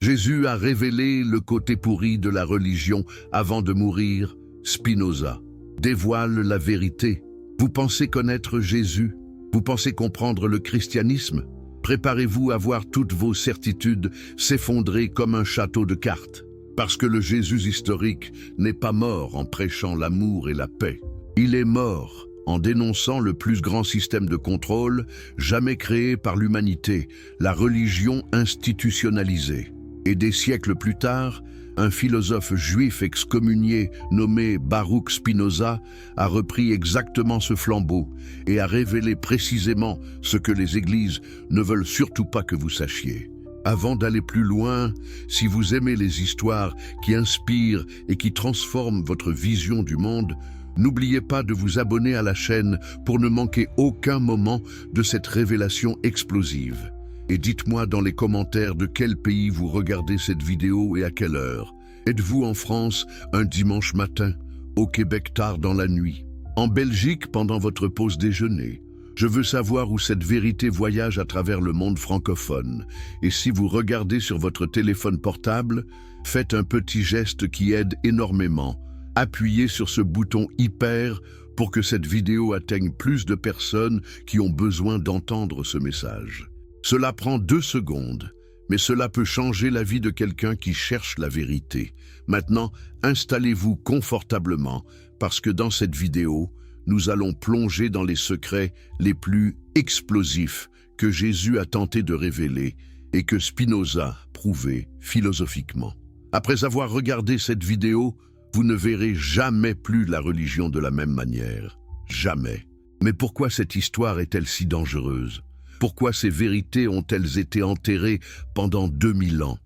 Jésus a révélé le côté pourri de la religion avant de mourir. Spinoza dévoile la vérité. Vous pensez connaître Jésus? Vous pensez comprendre le christianisme? Préparez-vous à voir toutes vos certitudes s'effondrer comme un château de cartes. Parce que le Jésus historique n'est pas mort en prêchant l'amour et la paix. Il est mort en dénonçant le plus grand système de contrôle jamais créé par l'humanité, la religion institutionnalisée. Et des siècles plus tard, un philosophe juif excommunié nommé Baruch Spinoza a repris exactement ce flambeau et a révélé précisément ce que les églises ne veulent surtout pas que vous sachiez. Avant d'aller plus loin, si vous aimez les histoires qui inspirent et qui transforment votre vision du monde, n'oubliez pas de vous abonner à la chaîne pour ne manquer aucun moment de cette révélation explosive. Et dites-moi dans les commentaires de quel pays vous regardez cette vidéo et à quelle heure. Êtes-vous en France un dimanche matin, au Québec tard dans la nuit, en Belgique pendant votre pause déjeuner? Je veux savoir où cette vérité voyage à travers le monde francophone. Et si vous regardez sur votre téléphone portable, faites un petit geste qui aide énormément. Appuyez sur ce bouton hyper pour que cette vidéo atteigne plus de personnes qui ont besoin d'entendre ce message. Cela prend 2 secondes, mais cela peut changer la vie de quelqu'un qui cherche la vérité. Maintenant, installez-vous confortablement parce que dans cette vidéo, nous allons plonger dans les secrets les plus explosifs que Jésus a tenté de révéler et que Spinoza prouvait philosophiquement. Après avoir regardé cette vidéo, vous ne verrez jamais plus la religion de la même manière. Jamais. Mais pourquoi cette histoire est-elle si dangereuse? Pourquoi ces vérités ont-elles été enterrées pendant 2000 ans?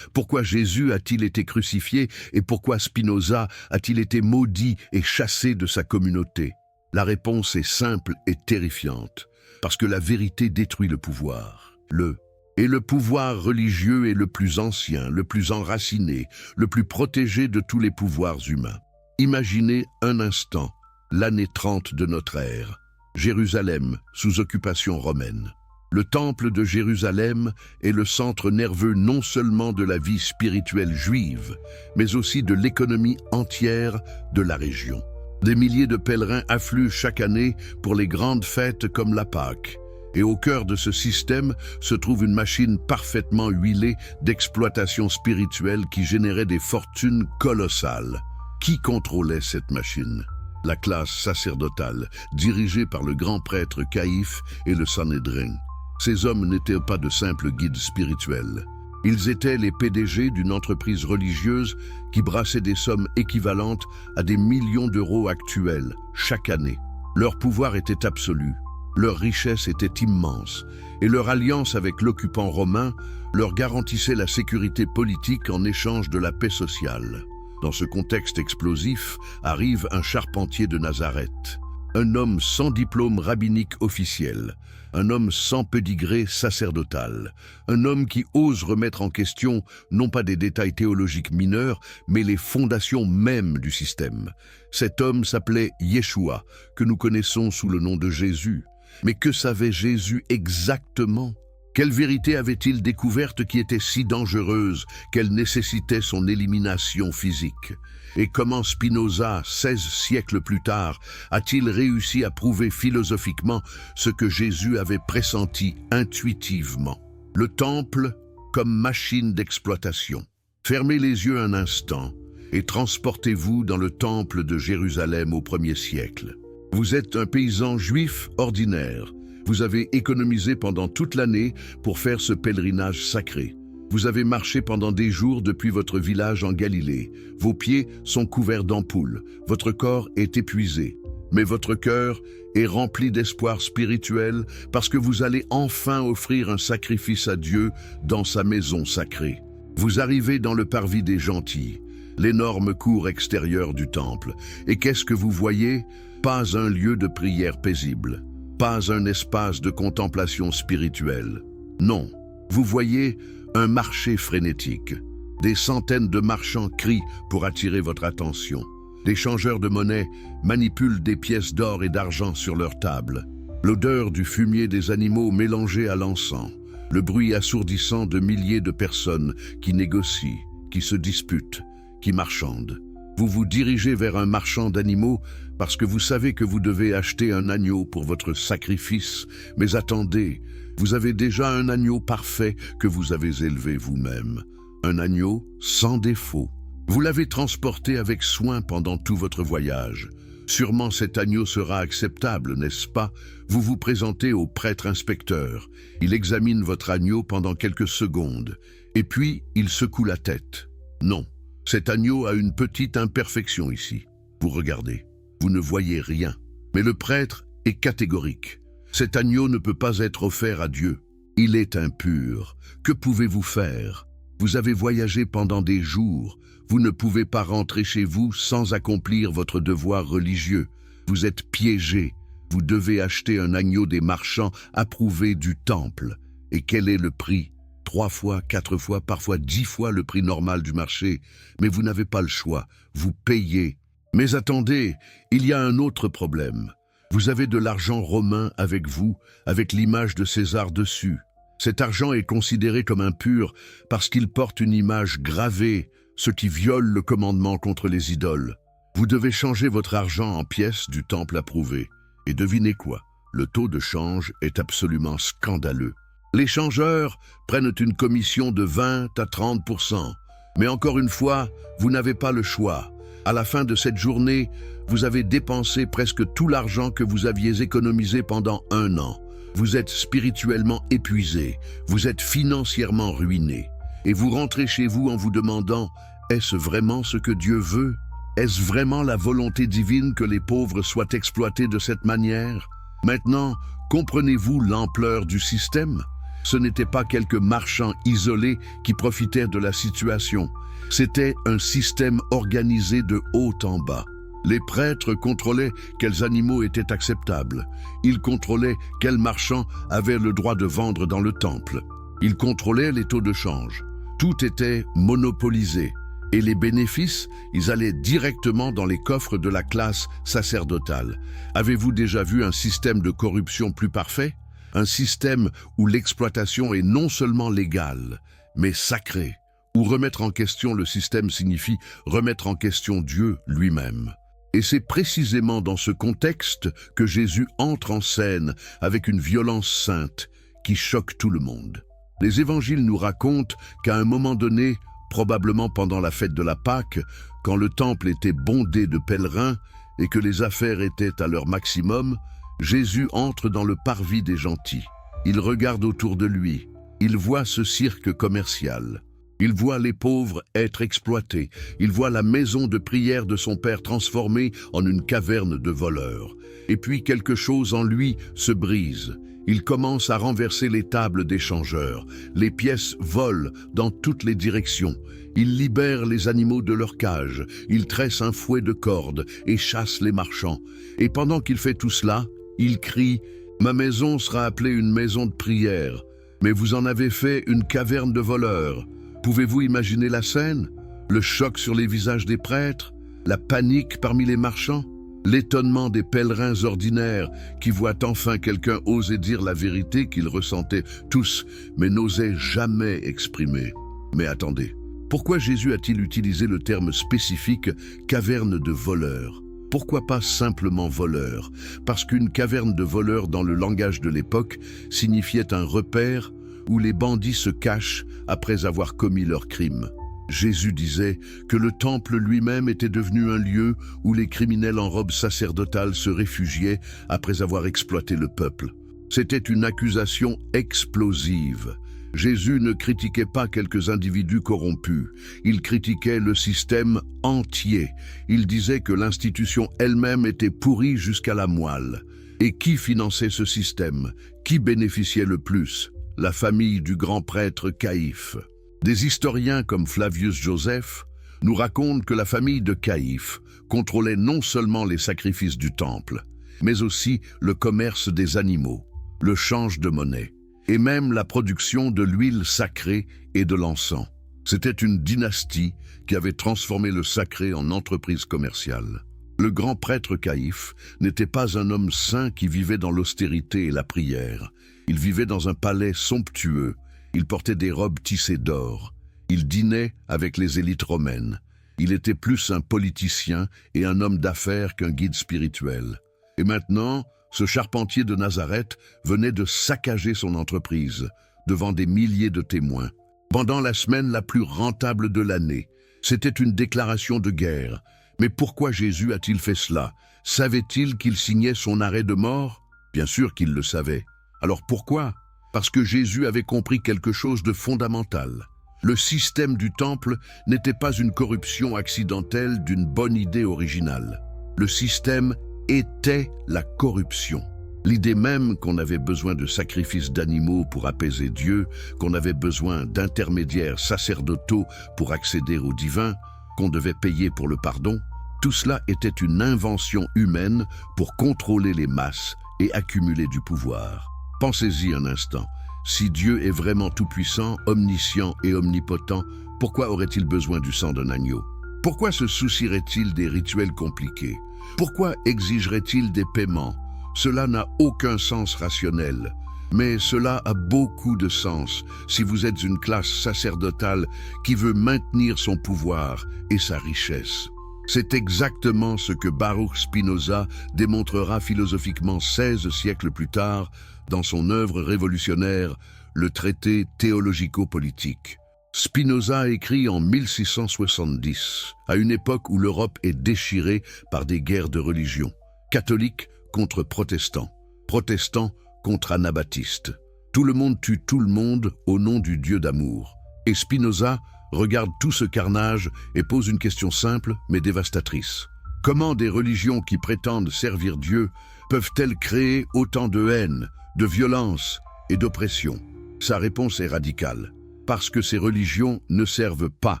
Pourquoi Jésus a-t-il été crucifié et pourquoi Spinoza a-t-il été maudit et chassé de sa communauté? La réponse est simple et terrifiante, parce que la vérité détruit le pouvoir. Le pouvoir religieux est le plus ancien, le plus enraciné, le plus protégé de tous les pouvoirs humains. Imaginez un instant l'année 30 de notre ère, Jérusalem sous occupation romaine. Le temple de Jérusalem est le centre nerveux non seulement de la vie spirituelle juive, mais aussi de l'économie entière de la région. Des milliers de pèlerins affluent chaque année pour les grandes fêtes comme la Pâque. Et au cœur de ce système se trouve une machine parfaitement huilée d'exploitation spirituelle qui générait des fortunes colossales. Qui contrôlait cette machine? La classe sacerdotale, dirigée par le grand prêtre Caïphe et le Sanhédrin. Ces hommes n'étaient pas de simples guides spirituels. Ils étaient les PDG d'une entreprise religieuse qui brassait des sommes équivalentes à des millions d'euros actuels chaque année. Leur pouvoir était absolu, leur richesse était immense, et leur alliance avec l'occupant romain leur garantissait la sécurité politique en échange de la paix sociale. Dans ce contexte explosif arrive un charpentier de Nazareth, un homme sans diplôme rabbinique officiel, un homme sans pédigré sacerdotal, un homme qui ose remettre en question non pas des détails théologiques mineurs, mais les fondations mêmes du système. Cet homme s'appelait Yeshua, que nous connaissons sous le nom de Jésus. Mais que savait Jésus exactement? Quelle vérité avait-il découverte qui était si dangereuse qu'elle nécessitait son élimination physique? Et comment Spinoza, 16 siècles plus tard, a-t-il réussi à prouver philosophiquement ce que Jésus avait pressenti intuitivement? Le temple comme machine d'exploitation. Fermez les yeux un instant et transportez-vous dans le temple de Jérusalem au 1er siècle. Vous êtes un paysan juif ordinaire. Vous avez économisé pendant toute l'année pour faire ce pèlerinage sacré. Vous avez marché pendant des jours depuis votre village en Galilée. Vos pieds sont couverts d'ampoules. Votre corps est épuisé. Mais votre cœur est rempli d'espoir spirituel parce que vous allez enfin offrir un sacrifice à Dieu dans sa maison sacrée. Vous arrivez dans le parvis des gentils, l'énorme cour extérieure du temple. Et qu'est-ce que vous voyez? Pas un lieu de prière paisible. Pas un espace de contemplation spirituelle. Non, vous voyez un marché frénétique. Des centaines de marchands crient pour attirer votre attention. Des changeurs de monnaie manipulent des pièces d'or et d'argent sur leur table. L'odeur du fumier des animaux mélangé à l'encens, le bruit assourdissant de milliers de personnes qui négocient, qui se disputent, qui marchandent. Vous vous dirigez vers un marchand d'animaux parce que vous savez que vous devez acheter un agneau pour votre sacrifice. Mais attendez, vous avez déjà un agneau parfait que vous avez élevé vous-même. Un agneau sans défaut. Vous l'avez transporté avec soin pendant tout votre voyage. Sûrement cet agneau sera acceptable, n'est-ce pas? Vous vous présentez au prêtre inspecteur. Il examine votre agneau pendant quelques secondes. Et puis, il secoue la tête. Non, cet agneau a une petite imperfection ici. Vous regardez, vous ne voyez rien. Mais le prêtre est catégorique. Cet agneau ne peut pas être offert à Dieu. Il est impur. Que pouvez-vous faire? Vous avez voyagé pendant des jours. Vous ne pouvez pas rentrer chez vous sans accomplir votre devoir religieux. Vous êtes piégé. Vous devez acheter un agneau des marchands approuvé du temple. Et quel est le prix? 3 fois, 4 fois, parfois 10 fois le prix normal du marché. Mais vous n'avez pas le choix. Vous payez. Mais attendez, il y a un autre problème. Vous avez de l'argent romain avec vous, avec l'image de César dessus. Cet argent est considéré comme impur parce qu'il porte une image gravée, ce qui viole le commandement contre les idoles. Vous devez changer votre argent en pièces du temple approuvé. Et devinez quoi? Le taux de change est absolument scandaleux. Les changeurs prennent une commission de 20 à 30%. Mais encore une fois, vous n'avez pas le choix. À la fin de cette journée, vous avez dépensé presque tout l'argent que vous aviez économisé pendant 1 an. Vous êtes spirituellement épuisé, vous êtes financièrement ruiné. Et vous rentrez chez vous en vous demandant, est-ce vraiment ce que Dieu veut? Est-ce vraiment la volonté divine que les pauvres soient exploités de cette manière? Maintenant, comprenez-vous l'ampleur du système? Ce n'étaient pas quelques marchands isolés qui profitaient de la situation. C'était un système organisé de haut en bas. Les prêtres contrôlaient quels animaux étaient acceptables. Ils contrôlaient quels marchands avaient le droit de vendre dans le temple. Ils contrôlaient les taux de change. Tout était monopolisé. Et les bénéfices, ils allaient directement dans les coffres de la classe sacerdotale. Avez-vous déjà vu un système de corruption plus parfait? Un système où l'exploitation est non seulement légale, mais sacrée. Où remettre en question le système signifie remettre en question Dieu lui-même. Et c'est précisément dans ce contexte que Jésus entre en scène avec une violence sainte qui choque tout le monde. Les évangiles nous racontent qu'à un moment donné, probablement pendant la fête de la Pâque, quand le temple était bondé de pèlerins et que les affaires étaient à leur maximum, Jésus entre dans le parvis des gentils. Il regarde autour de lui. Il voit ce cirque commercial. Il voit les pauvres être exploités. Il voit la maison de prière de son père transformée en une caverne de voleurs. Et puis quelque chose en lui se brise. Il commence à renverser les tables des changeurs. Les pièces volent dans toutes les directions. Il libère les animaux de leur cage. Il tresse un fouet de cordes et chasse les marchands. Et pendant qu'il fait tout cela, il crie « Ma maison sera appelée une maison de prière, mais vous en avez fait une caverne de voleurs. » Pouvez-vous imaginer la scène? Le choc sur les visages des prêtres? La panique parmi les marchands? L'étonnement des pèlerins ordinaires qui voient enfin quelqu'un oser dire la vérité qu'ils ressentaient tous, mais n'osaient jamais exprimer. Mais attendez, pourquoi Jésus a-t-il utilisé le terme spécifique « caverne de voleurs » ? Pourquoi pas simplement voleur? Parce qu'une caverne de voleurs dans le langage de l'époque signifiait un repère où les bandits se cachent après avoir commis leur crime. Jésus disait que le temple lui-même était devenu un lieu où les criminels en robe sacerdotale se réfugiaient après avoir exploité le peuple. C'était une accusation explosive. Jésus ne critiquait pas quelques individus corrompus, il critiquait le système entier. Il disait que l'institution elle-même était pourrie jusqu'à la moelle. Et qui finançait ce système? Qui bénéficiait le plus? La famille du grand prêtre Caïphe. Des historiens comme Flavius Joseph nous racontent que la famille de Caïphe contrôlait non seulement les sacrifices du temple, mais aussi le commerce des animaux, le change de monnaie, et même la production de l'huile sacrée et de l'encens. C'était une dynastie qui avait transformé le sacré en entreprise commerciale. Le grand prêtre Caïphe n'était pas un homme saint qui vivait dans l'austérité et la prière. Il vivait dans un palais somptueux. Il portait des robes tissées d'or. Il dînait avec les élites romaines. Il était plus un politicien et un homme d'affaires qu'un guide spirituel. Et maintenant, ce charpentier de Nazareth venait de saccager son entreprise, devant des milliers de témoins. Pendant la semaine la plus rentable de l'année, c'était une déclaration de guerre. Mais pourquoi Jésus a-t-il fait cela? Savait-il qu'il signait son arrêt de mort? Bien sûr qu'il le savait. Alors pourquoi? Parce que Jésus avait compris quelque chose de fondamental. Le système du temple n'était pas une corruption accidentelle d'une bonne idée originale. Le système était la corruption. L'idée même qu'on avait besoin de sacrifices d'animaux pour apaiser Dieu, qu'on avait besoin d'intermédiaires sacerdotaux pour accéder au divin, qu'on devait payer pour le pardon, tout cela était une invention humaine pour contrôler les masses et accumuler du pouvoir. Pensez-y un instant. Si Dieu est vraiment tout-puissant, omniscient et omnipotent, pourquoi aurait-il besoin du sang d'un agneau? Pourquoi se soucierait-il des rituels compliqués? Pourquoi exigerait-il des paiements? Cela n'a aucun sens rationnel. Mais cela a beaucoup de sens si vous êtes une classe sacerdotale qui veut maintenir son pouvoir et sa richesse. C'est exactement ce que Baruch Spinoza démontrera philosophiquement 16 siècles plus tard dans son œuvre révolutionnaire, le traité théologico-politique. Spinoza écrit en 1670, à une époque où l'Europe est déchirée par des guerres de religion, catholiques contre protestants, protestants contre anabaptistes. Tout le monde tue tout le monde au nom du Dieu d'amour. Et Spinoza regarde tout ce carnage et pose une question simple mais dévastatrice. Comment des religions qui prétendent servir Dieu peuvent-elles créer autant de haine, de violence et d'oppression? Sa réponse est radicale. Parce que ces religions ne servent pas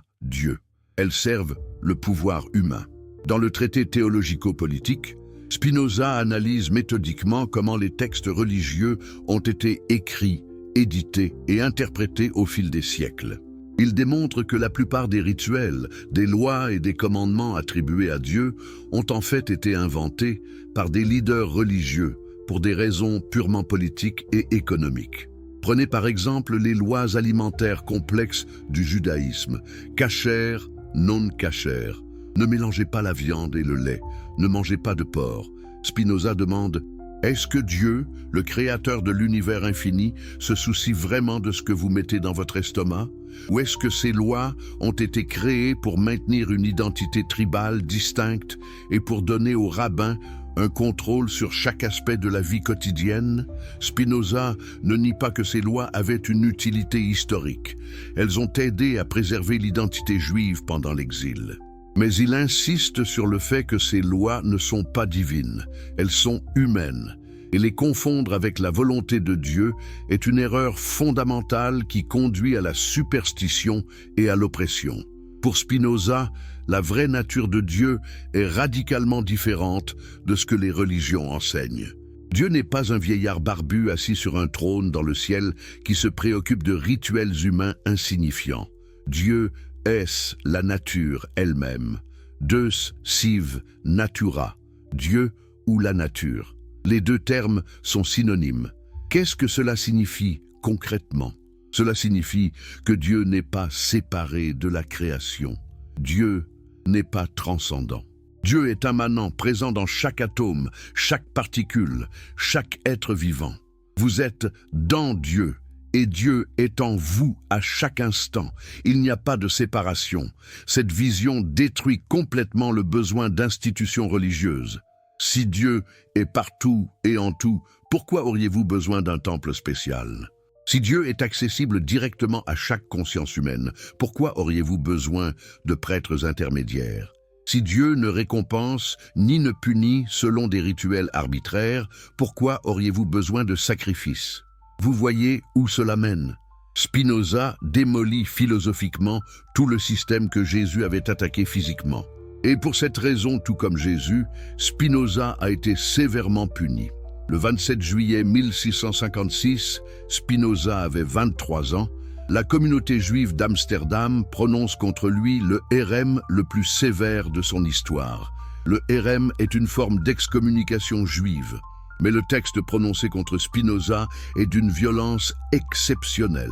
Dieu. Elles servent le pouvoir humain. Dans le traité théologico-politique, Spinoza analyse méthodiquement comment les textes religieux ont été écrits, édités et interprétés au fil des siècles. Il démontre que la plupart des rituels, des lois et des commandements attribués à Dieu ont en fait été inventés par des leaders religieux pour des raisons purement politiques et économiques. Prenez par exemple les lois alimentaires complexes du judaïsme, kasher, non kasher. Ne mélangez pas la viande et le lait, ne mangez pas de porc. Spinoza demande: est-ce que Dieu, le créateur de l'univers infini, se soucie vraiment de ce que vous mettez dans votre estomac? Ou est-ce que ces lois ont été créées pour maintenir une identité tribale distincte et pour donner aux rabbins un contrôle sur chaque aspect de la vie quotidienne? Spinoza ne nie pas que ces lois avaient une utilité historique. Elles ont aidé à préserver l'identité juive pendant l'exil. Mais il insiste sur le fait que ces lois ne sont pas divines, elles sont humaines. Et les confondre avec la volonté de Dieu est une erreur fondamentale qui conduit à la superstition et à l'oppression. Pour Spinoza, la vraie nature de Dieu est radicalement différente de ce que les religions enseignent. Dieu n'est pas un vieillard barbu assis sur un trône dans le ciel qui se préoccupe de rituels humains insignifiants. Dieu est la nature elle-même. Deus sive natura, Dieu ou la nature. Les deux termes sont synonymes. Qu'est-ce que cela signifie concrètement? Cela signifie que Dieu n'est pas séparé de la création. Dieu n'est pas transcendant. Dieu est immanent, présent dans chaque atome, chaque particule, chaque être vivant. Vous êtes dans Dieu et Dieu est en vous à chaque instant. Il n'y a pas de séparation. Cette vision détruit complètement le besoin d'institutions religieuses. Si Dieu est partout et en tout, pourquoi auriez-vous besoin d'un temple spécial? Si Dieu est accessible directement à chaque conscience humaine, pourquoi auriez-vous besoin de prêtres intermédiaires? Si Dieu ne récompense ni ne punit selon des rituels arbitraires, pourquoi auriez-vous besoin de sacrifices? Vous voyez où cela mène? Spinoza démolit philosophiquement tout le système que Jésus avait attaqué physiquement. Et pour cette raison, tout comme Jésus, Spinoza a été sévèrement puni. Le 27 juillet 1656, Spinoza avait 23 ans. La communauté juive d'Amsterdam prononce contre lui le hérem le plus sévère de son histoire. Le hérem est une forme d'excommunication juive. Mais le texte prononcé contre Spinoza est d'une violence exceptionnelle.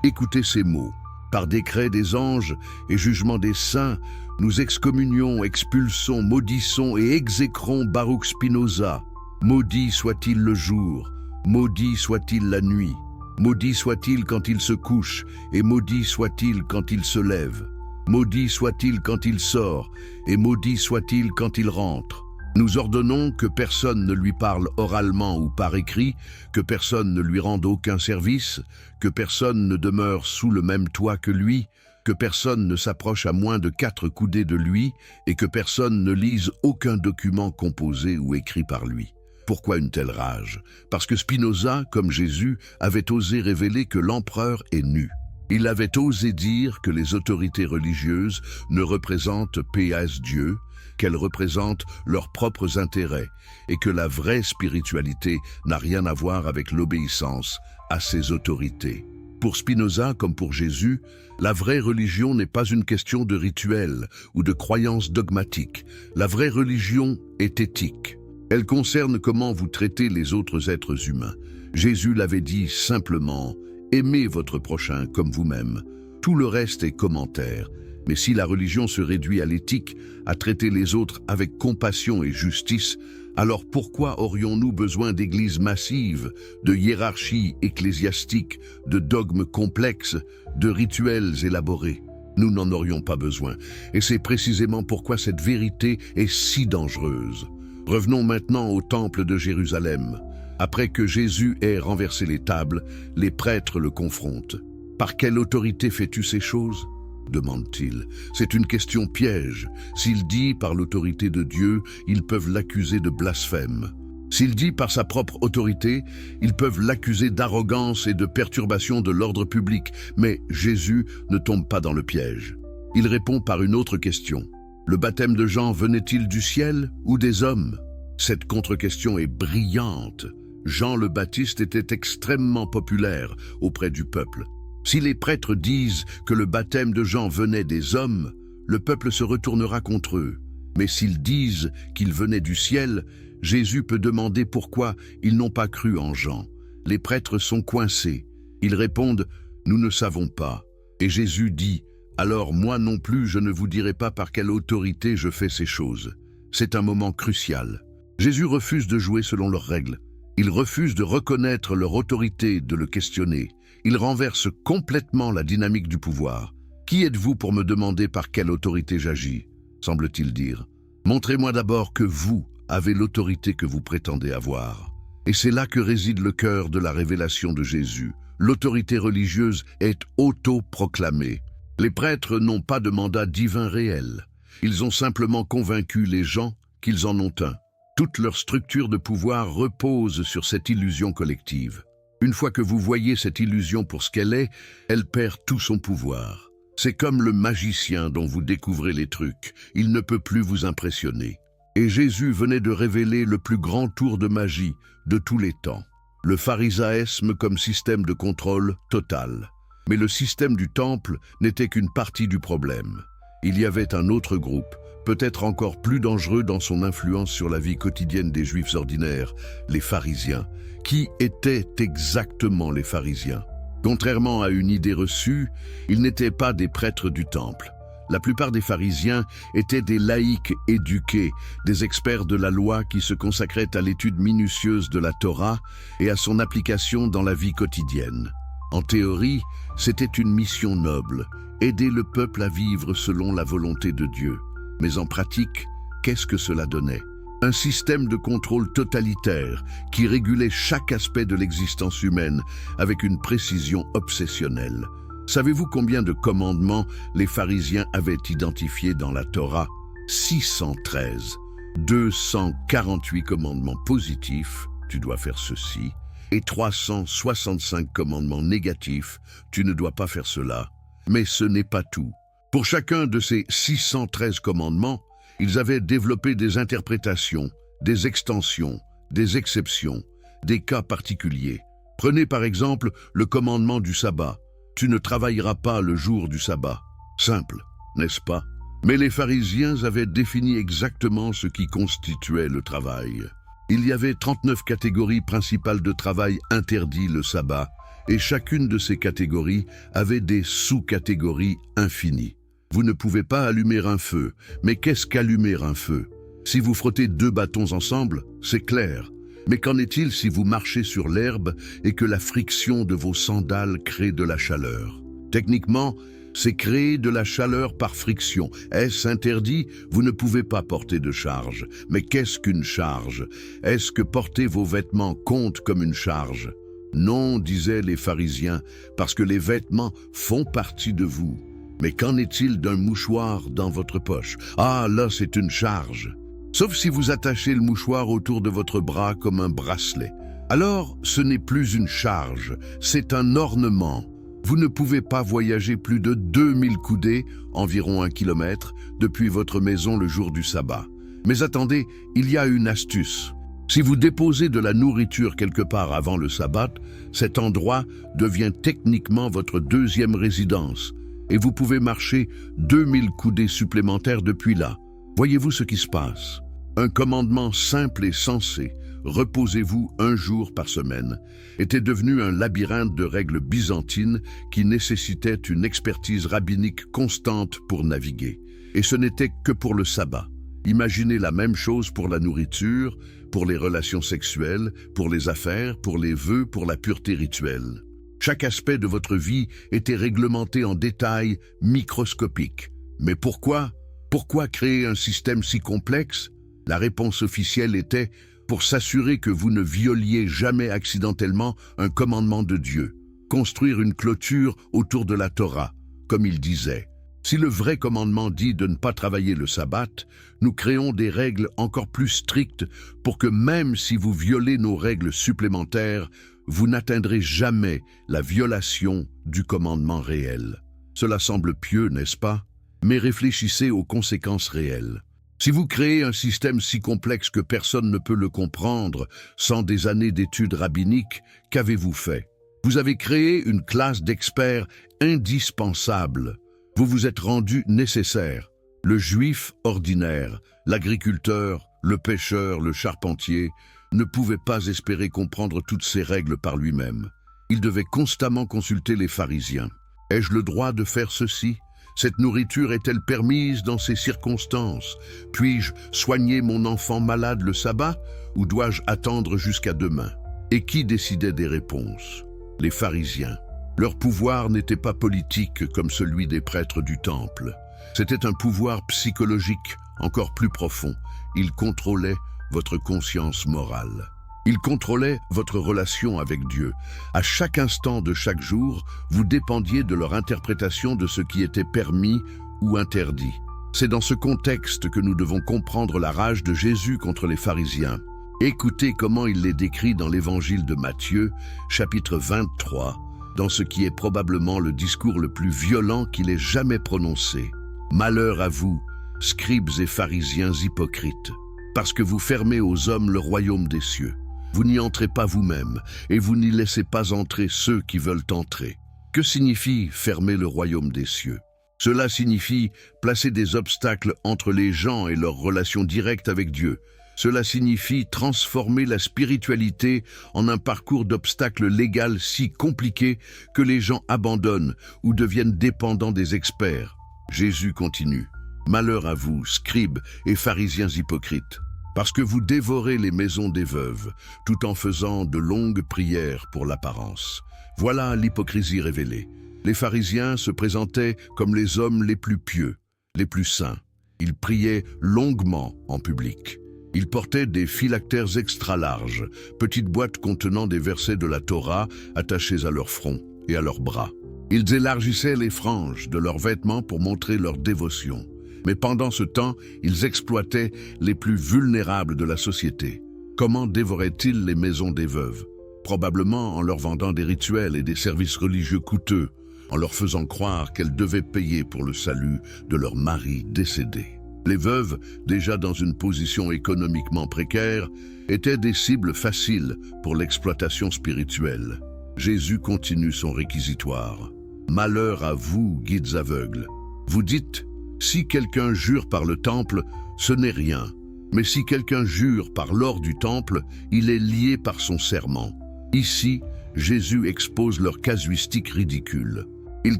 Écoutez ces mots. Par décret des anges et jugement des saints, nous excommunions, expulsons, maudissons et exécrons Baruch Spinoza. Maudit soit-il le jour, maudit soit-il la nuit, maudit soit-il quand il se couche, et maudit soit-il quand il se lève. Maudit soit-il quand il sort, et maudit soit-il quand il rentre. Nous ordonnons que personne ne lui parle oralement ou par écrit, que personne ne lui rende aucun service, que personne ne demeure sous le même toit que lui, que personne ne s'approche à moins de 4 coudées de lui, et que personne ne lise aucun document composé ou écrit par lui. Pourquoi une telle rage? Parce que Spinoza, comme Jésus, avait osé révéler que l'empereur est nu. Il avait osé dire que les autorités religieuses ne représentent PS Dieu, qu'elles représentent leurs propres intérêts et que la vraie spiritualité n'a rien à voir avec l'obéissance à ces autorités. Pour Spinoza, comme pour Jésus, la vraie religion n'est pas une question de rituel ou de croyance dogmatique. La vraie religion est éthique. Elle concerne comment vous traitez les autres êtres humains. Jésus l'avait dit simplement « Aimez votre prochain comme vous-même ». Tout le reste est commentaire. Mais si la religion se réduit à l'éthique, à traiter les autres avec compassion et justice, alors pourquoi aurions-nous besoin d'églises massives, de hiérarchies ecclésiastiques, de dogmes complexes, de rituels élaborés? Nous n'en aurions pas besoin. Et c'est précisément pourquoi cette vérité est si dangereuse. Revenons maintenant au temple de Jérusalem. Après que Jésus ait renversé les tables, les prêtres le confrontent. « Par quelle autorité fais-tu ces choses ?» demande-t-il. C'est une question piège. S'il dit par l'autorité de Dieu, ils peuvent l'accuser de blasphème. S'il dit par sa propre autorité, ils peuvent l'accuser d'arrogance et de perturbation de l'ordre public. Mais Jésus ne tombe pas dans le piège. Il répond par une autre question. Le baptême de Jean venait-il du ciel ou des hommes? Cette contre-question est brillante. Jean le Baptiste était extrêmement populaire auprès du peuple. Si les prêtres disent que le baptême de Jean venait des hommes, le peuple se retournera contre eux. Mais s'ils disent qu'il venait du ciel, Jésus peut demander pourquoi ils n'ont pas cru en Jean. Les prêtres sont coincés. Ils répondent « Nous ne savons pas ». Et Jésus dit « Alors moi non plus je ne vous dirai pas par quelle autorité je fais ces choses ». C'est un moment crucial. Jésus refuse de jouer selon leurs règles. Il refuse de reconnaître leur autorité, de le questionner. Il renverse complètement la dynamique du pouvoir. « Qui êtes-vous pour me demander par quelle autorité j'agis ?» semble-t-il dire. « Montrez-moi d'abord que vous avez l'autorité que vous prétendez avoir. » Et c'est là que réside le cœur de la révélation de Jésus. L'autorité religieuse est auto-proclamée. Les prêtres n'ont pas de mandat divin réel. Ils ont simplement convaincu les gens qu'ils en ont un. Toute leur structure de pouvoir repose sur cette illusion collective. Une fois que vous voyez cette illusion pour ce qu'elle est, elle perd tout son pouvoir. C'est comme le magicien dont vous découvrez les trucs. Il ne peut plus vous impressionner. Et Jésus venait de révéler le plus grand tour de magie de tous les temps. Le pharisaïsme comme système de contrôle total. Mais le système du temple n'était qu'une partie du problème. Il y avait un autre groupe, peut-être encore plus dangereux dans son influence sur la vie quotidienne des Juifs ordinaires, les pharisiens. Qui étaient exactement les pharisiens? Contrairement à une idée reçue, ils n'étaient pas des prêtres du temple. La plupart des pharisiens étaient des laïcs éduqués, des experts de la loi qui se consacraient à l'étude minutieuse de la Torah et à son application dans la vie quotidienne. En théorie, c'était une mission noble, aider le peuple à vivre selon la volonté de Dieu. Mais en pratique, qu'est-ce que cela donnait? Un système de contrôle totalitaire qui régulait chaque aspect de l'existence humaine avec une précision obsessionnelle. Savez-vous combien de commandements les pharisiens avaient identifiés dans la Torah? 613. 248 commandements positifs, tu dois faire ceci, et 365 commandements négatifs, tu ne dois pas faire cela. Mais ce n'est pas tout. Pour chacun de ces 613 commandements, ils avaient développé des interprétations, des extensions, des exceptions, des cas particuliers. Prenez par exemple le commandement du sabbat. Tu ne travailleras pas le jour du sabbat. Simple, n'est-ce pas? Mais les pharisiens avaient défini exactement ce qui constituait le travail. Il y avait 39 catégories principales de travail interdit le sabbat, et chacune de ces catégories avait des sous-catégories infinies. Vous ne pouvez pas allumer un feu, mais qu'est-ce qu'allumer un feu? Si vous frottez deux bâtons ensemble, c'est clair. Mais qu'en est-il si vous marchez sur l'herbe et que la friction de vos sandales crée de la chaleur? Techniquement, c'est créer de la chaleur par friction. Est-ce interdit? Vous ne pouvez pas porter de charge. Mais qu'est-ce qu'une charge? Est-ce que porter vos vêtements compte comme une charge? Non, disaient les pharisiens, parce que les vêtements font partie de vous. Mais qu'en est-il d'un mouchoir dans votre poche? Ah, là, c'est une charge. Sauf si vous attachez le mouchoir autour de votre bras comme un bracelet. Alors, ce n'est plus une charge, c'est un ornement. Vous ne pouvez pas voyager plus de 2000 coudées, environ 1 kilomètre, depuis votre maison le jour du sabbat. Mais attendez, il y a une astuce. Si vous déposez de la nourriture quelque part avant le sabbat, cet endroit devient techniquement votre deuxième résidence, et vous pouvez marcher 2000 coudées supplémentaires depuis là. Voyez-vous ce qui se passe? Un commandement simple et sensé, reposez-vous un jour par semaine, était devenu un labyrinthe de règles byzantines qui nécessitait une expertise rabbinique constante pour naviguer. Et ce n'était que pour le sabbat. Imaginez la même chose pour la nourriture, pour les relations sexuelles, pour les affaires, pour les vœux, pour la pureté rituelle. Chaque aspect de votre vie était réglementé en détails microscopiques. Mais pourquoi? Pourquoi créer un système si complexe? La réponse officielle était pour s'assurer que vous ne violiez jamais accidentellement un commandement de Dieu. Construire une clôture autour de la Torah, comme il disait. Si le vrai commandement dit de ne pas travailler le sabbat, nous créons des règles encore plus strictes pour que même si vous violez nos règles supplémentaires, vous n'atteindrez jamais la violation du commandement réel. Cela semble pieux, n'est-ce pas? Mais réfléchissez aux conséquences réelles. Si vous créez un système si complexe que personne ne peut le comprendre sans des années d'études rabbiniques, qu'avez-vous fait? Vous avez créé une classe d'experts indispensable. Vous vous êtes rendu nécessaire. Le juif ordinaire, l'agriculteur, le pêcheur, le charpentier ne pouvait pas espérer comprendre toutes ces règles par lui-même. Il devait constamment consulter les pharisiens. Ai-je le droit de faire ceci? Cette nourriture est-elle permise dans ces circonstances? Puis-je soigner mon enfant malade le sabbat ou dois-je attendre jusqu'à demain? Et qui décidait des réponses? Les pharisiens. Leur pouvoir n'était pas politique comme celui des prêtres du temple. C'était un pouvoir psychologique encore plus profond. Ils contrôlaient votre conscience morale. Ils contrôlaient votre relation avec Dieu. À chaque instant de chaque jour, vous dépendiez de leur interprétation de ce qui était permis ou interdit. C'est dans ce contexte que nous devons comprendre la rage de Jésus contre les pharisiens. Écoutez comment il les décrit dans l'évangile de Matthieu, chapitre 23, dans ce qui est probablement le discours le plus violent qu'il ait jamais prononcé. « Malheur à vous, scribes et pharisiens hypocrites, parce que vous fermez aux hommes le royaume des cieux. Vous n'y entrez pas vous-même, et vous n'y laissez pas entrer ceux qui veulent entrer. » Que signifie fermer le royaume des cieux? Cela signifie placer des obstacles entre les gens et leurs relations directes avec Dieu. Cela signifie transformer la spiritualité en un parcours d'obstacles légal si compliqué que les gens abandonnent ou deviennent dépendants des experts. Jésus continue. « Malheur à vous, scribes et pharisiens hypocrites, parce que vous dévorez les maisons des veuves, tout en faisant de longues prières pour l'apparence. Voilà l'hypocrisie révélée. Les pharisiens se présentaient comme les hommes les plus pieux, les plus saints. Ils priaient longuement en public. Ils portaient des phylactères extra larges, petites boîtes contenant des versets de la Torah attachés à leur front et à leurs bras. Ils élargissaient les franges de leurs vêtements pour montrer leur dévotion. Mais pendant ce temps, ils exploitaient les plus vulnérables de la société. Comment dévoraient-ils les maisons des veuves? Probablement en leur vendant des rituels et des services religieux coûteux, en leur faisant croire qu'elles devaient payer pour le salut de leur mari décédé. Les veuves, déjà dans une position économiquement précaire, étaient des cibles faciles pour l'exploitation spirituelle. Jésus continue son réquisitoire. « Malheur à vous, guides aveugles. Vous dites, si quelqu'un jure par le temple, ce n'est rien. Mais si quelqu'un jure par l'or du temple, il est lié par son serment. Ici, Jésus expose leur casuistique ridicule. Il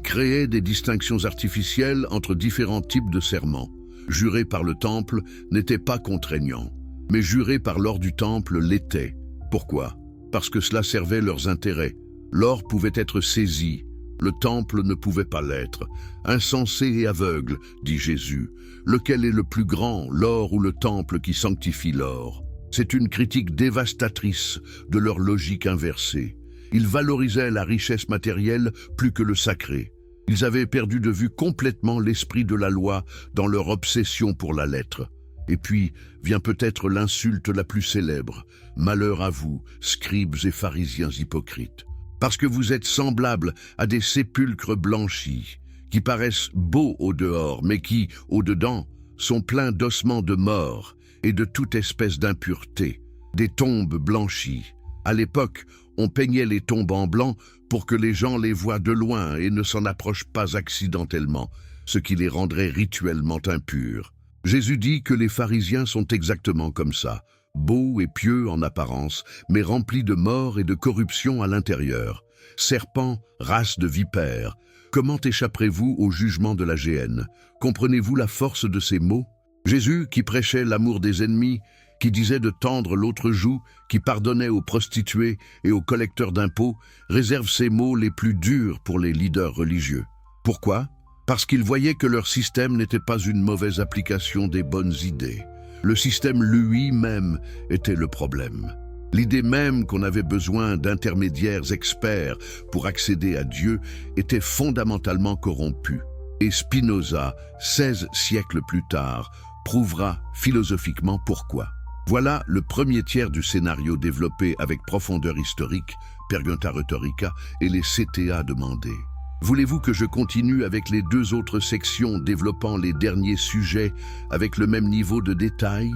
créait des distinctions artificielles entre différents types de serments. Jurer par le temple n'était pas contraignant, mais jurer par l'or du temple l'était. Pourquoi? Parce que cela servait leurs intérêts. L'or pouvait être saisi, le temple ne pouvait pas l'être. Insensé et aveugle, dit Jésus, lequel est le plus grand, l'or ou le temple qui sanctifie l'or? C'est une critique dévastatrice de leur logique inversée. Ils valorisaient la richesse matérielle plus que le sacré. Ils avaient perdu de vue complètement l'esprit de la loi dans leur obsession pour la lettre. Et puis vient peut-être l'insulte la plus célèbre. Malheur à vous, scribes et pharisiens hypocrites. Parce que vous êtes semblables à des sépulcres blanchis, qui paraissent beaux au dehors, mais qui, au dedans, sont pleins d'ossements de mort et de toute espèce d'impureté, des tombes blanchies. À l'époque, on peignait les tombes en blanc pour que les gens les voient de loin et ne s'en approchent pas accidentellement, ce qui les rendrait rituellement impurs. Jésus dit que les pharisiens sont exactement comme ça, beaux et pieux en apparence, mais remplis de mort et de corruption à l'intérieur. Serpents, race de vipères, comment échapperez-vous au jugement de la géhenne? Comprenez-vous la force de ces mots? Jésus, qui prêchait l'amour des ennemis, qui disait de tendre l'autre joue, qui pardonnait aux prostituées et aux collecteurs d'impôts, réserve ces mots les plus durs pour les leaders religieux. Pourquoi? Parce qu'ils voyaient que leur système n'était pas une mauvaise application des bonnes idées. Le système lui-même était le problème. L'idée même qu'on avait besoin d'intermédiaires experts pour accéder à Dieu était fondamentalement corrompue. Et Spinoza, 16 siècles plus tard, prouvera philosophiquement pourquoi. Voilà le premier tiers du scénario développé avec profondeur historique, Pergunta Rhetorica et les CTA demandés. Voulez-vous que je continue avec les deux autres sections développant les derniers sujets avec le même niveau de détail?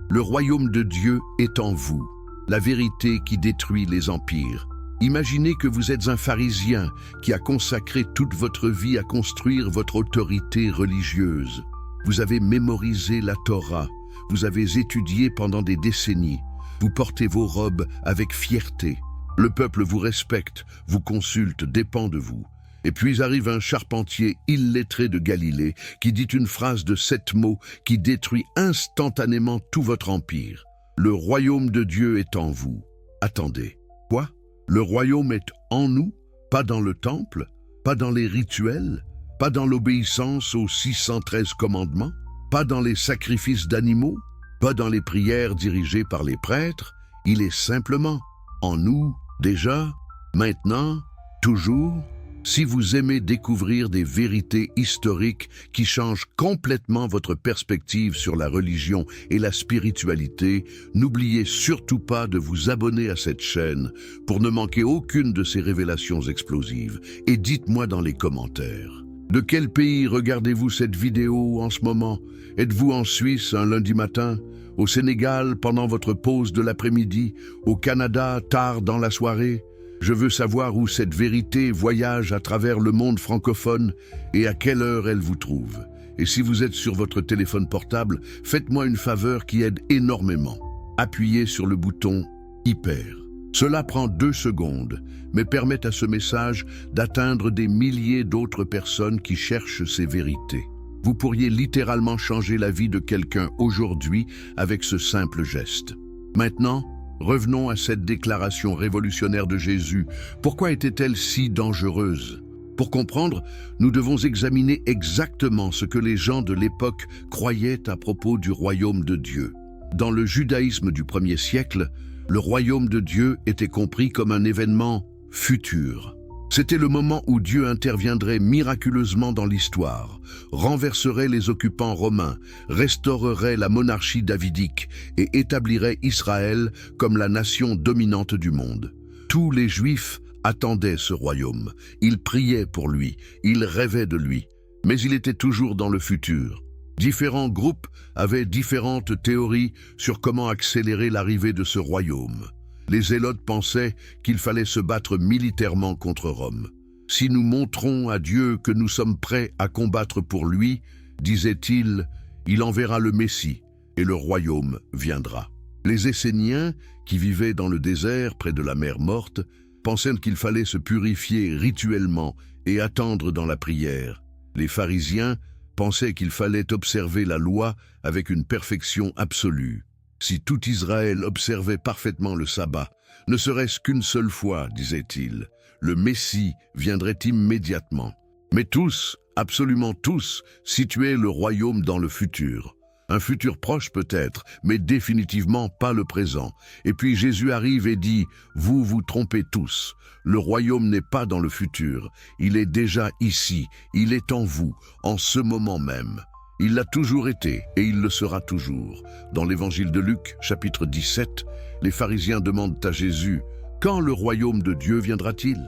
Le royaume de Dieu est en vous, la vérité qui détruit les empires. Imaginez que vous êtes un pharisien qui a consacré toute votre vie à construire votre autorité religieuse. Vous avez mémorisé la Torah, vous avez étudié pendant des décennies, vous portez vos robes avec fierté. Le peuple vous respecte, vous consulte, dépend de vous. Et puis arrive un charpentier illettré de Galilée qui dit une phrase de 7 mots qui détruit instantanément tout votre empire. Le royaume de Dieu est en vous. Attendez, quoi? Le royaume est en nous, pas dans le temple, pas dans les rituels, pas dans l'obéissance aux 613 commandements, pas dans les sacrifices d'animaux, pas dans les prières dirigées par les prêtres. Il est simplement en nous, déjà, maintenant, toujours. Si vous aimez découvrir des vérités historiques qui changent complètement votre perspective sur la religion et la spiritualité, n'oubliez surtout pas de vous abonner à cette chaîne pour ne manquer aucune de ces révélations explosives. Et dites-moi dans les commentaires, de quel pays regardez-vous cette vidéo en ce moment? Êtes-vous en Suisse un lundi matin? Au Sénégal pendant votre pause de l'après-midi? Au Canada tard dans la soirée? Je veux savoir où cette vérité voyage à travers le monde francophone et à quelle heure elle vous trouve. Et si vous êtes sur votre téléphone portable, faites-moi une faveur qui aide énormément. Appuyez sur le bouton « Hyper ». Cela prend 2 secondes, mais permet à ce message d'atteindre des milliers d'autres personnes qui cherchent ces vérités. Vous pourriez littéralement changer la vie de quelqu'un aujourd'hui avec ce simple geste. Maintenant, revenons à cette déclaration révolutionnaire de Jésus. Pourquoi était-elle si dangereuse? Pour comprendre, nous devons examiner exactement ce que les gens de l'époque croyaient à propos du royaume de Dieu. Dans le judaïsme du 1er siècle, le royaume de Dieu était compris comme un événement futur. C'était le moment où Dieu interviendrait miraculeusement dans l'histoire, renverserait les occupants romains, restaurerait la monarchie davidique et établirait Israël comme la nation dominante du monde. Tous les Juifs attendaient ce royaume. Ils priaient pour lui, ils rêvaient de lui, mais il était toujours dans le futur. Différents groupes avaient différentes théories sur comment accélérer l'arrivée de ce royaume. Les Zélotes pensaient qu'il fallait se battre militairement contre Rome. Si nous montrons à Dieu que nous sommes prêts à combattre pour lui, disait-il, il enverra le Messie, et le royaume viendra. Les Esséniens, qui vivaient dans le désert près de la mer Morte, pensaient qu'il fallait se purifier rituellement et attendre dans la prière. Les pharisiens pensaient qu'il fallait observer la loi avec une perfection absolue. Si tout Israël observait parfaitement le sabbat, ne serait-ce qu'une seule fois, disait-il, le Messie viendrait immédiatement. Mais tous, absolument tous, situaient le royaume dans le futur. Un futur proche peut-être, mais définitivement pas le présent. Et puis Jésus arrive et dit « Vous vous trompez tous. Le royaume n'est pas dans le futur. Il est déjà ici. Il est en vous, en ce moment même. Il l'a toujours été et il le sera toujours. » Dans l'évangile de Luc, chapitre 17, les pharisiens demandent à Jésus « Quand le royaume de Dieu viendra-t-il »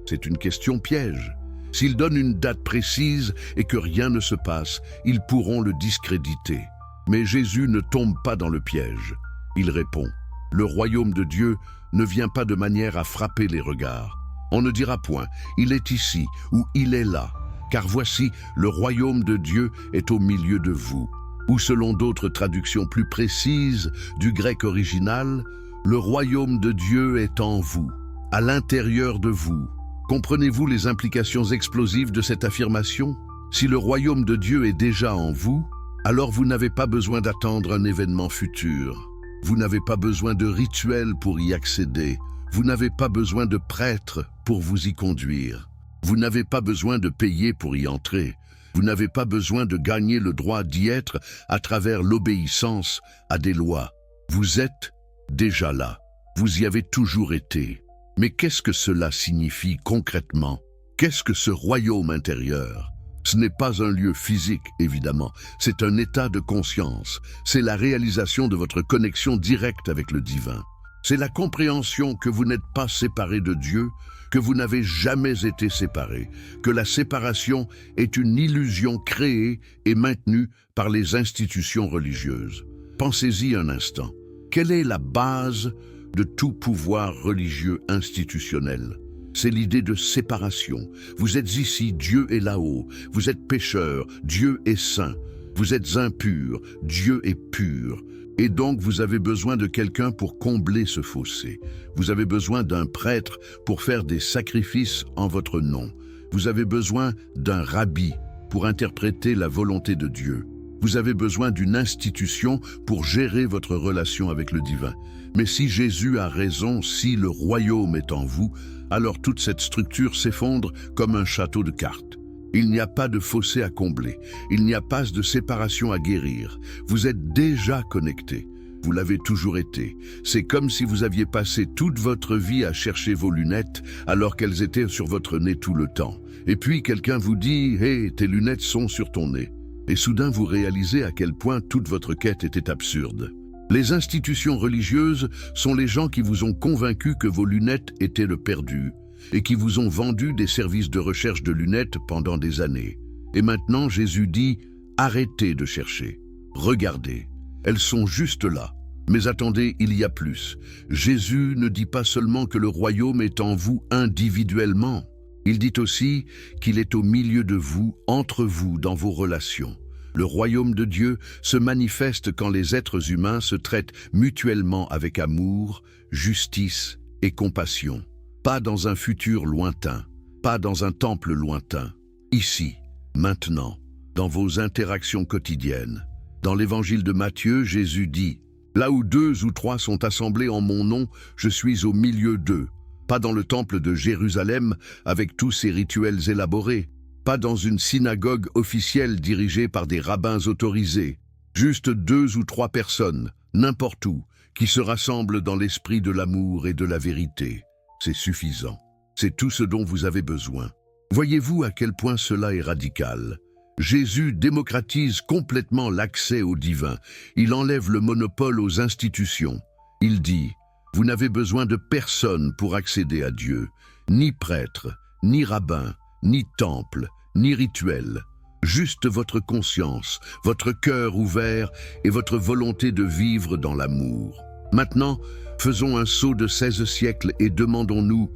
C'est une question piège. S'il donne une date précise et que rien ne se passe, ils pourront le discréditer. Mais Jésus ne tombe pas dans le piège. Il répond, « Le royaume de Dieu ne vient pas de manière à frapper les regards. On ne dira point, il est ici ou il est là, car voici, le royaume de Dieu est au milieu de vous. » Ou selon d'autres traductions plus précises du grec original, le royaume de Dieu est en vous, à l'intérieur de vous. Comprenez-vous les implications explosives de cette affirmation? Si le royaume de Dieu est déjà en vous, alors vous n'avez pas besoin d'attendre un événement futur. Vous n'avez pas besoin de rituels pour y accéder. Vous n'avez pas besoin de prêtres pour vous y conduire. Vous n'avez pas besoin de payer pour y entrer. Vous n'avez pas besoin de gagner le droit d'y être à travers l'obéissance à des lois. Vous êtes déjà là. Vous y avez toujours été. Mais qu'est-ce que cela signifie concrètement? Qu'est-ce que ce royaume intérieur? Ce n'est pas un lieu physique, évidemment. C'est un état de conscience. C'est la réalisation de votre connexion directe avec le divin. C'est la compréhension que vous n'êtes pas séparé de Dieu, que vous n'avez jamais été séparé, que la séparation est une illusion créée et maintenue par les institutions religieuses. Pensez-y un instant. Quelle est la base de tout pouvoir religieux institutionnel? C'est l'idée de séparation. Vous êtes ici, Dieu est là-haut. Vous êtes pécheur, Dieu est saint. Vous êtes impur, Dieu est pur. Et donc vous avez besoin de quelqu'un pour combler ce fossé. Vous avez besoin d'un prêtre pour faire des sacrifices en votre nom. Vous avez besoin d'un rabbi pour interpréter la volonté de Dieu. Vous avez besoin d'une institution pour gérer votre relation avec le divin. Mais si Jésus a raison, si le royaume est en vous, alors toute cette structure s'effondre comme un château de cartes. Il n'y a pas de fossé à combler, il n'y a pas de séparation à guérir. Vous êtes déjà connecté, vous l'avez toujours été. C'est comme si vous aviez passé toute votre vie à chercher vos lunettes alors qu'elles étaient sur votre nez tout le temps. Et puis quelqu'un vous dit « Hé, tes lunettes sont sur ton nez ». Et soudain vous réalisez à quel point toute votre quête était absurde. Les institutions religieuses sont les gens qui vous ont convaincu que vos lunettes étaient le perdu et qui vous ont vendu des services de recherche de lunettes pendant des années. Et maintenant, Jésus dit « Arrêtez de chercher, regardez, elles sont juste là. » Mais attendez, il y a plus. Jésus ne dit pas seulement que le royaume est en vous individuellement. Il dit aussi qu'il est au milieu de vous, entre vous, dans vos relations. Le royaume de Dieu se manifeste quand les êtres humains se traitent mutuellement avec amour, justice et compassion. Pas dans un futur lointain, pas dans un temple lointain. Ici, maintenant, dans vos interactions quotidiennes. Dans l'évangile de Matthieu, Jésus dit « Là où 2 ou 3 sont assemblés en mon nom, je suis au milieu d'eux. » Pas dans le temple de Jérusalem avec tous ses rituels élaborés. Pas dans une synagogue officielle dirigée par des rabbins autorisés. Juste 2 ou 3 personnes, n'importe où, qui se rassemblent dans l'esprit de l'amour et de la vérité. C'est suffisant. C'est tout ce dont vous avez besoin. Voyez-vous à quel point cela est radical? Jésus démocratise complètement l'accès au divin. Il enlève le monopole aux institutions. Il dit « Vous n'avez besoin de personne pour accéder à Dieu, ni prêtre, ni rabbin, ni temple, ni rituel. Juste votre conscience, votre cœur ouvert et votre volonté de vivre dans l'amour. » Maintenant, faisons un saut de 16 siècles et demandons-nous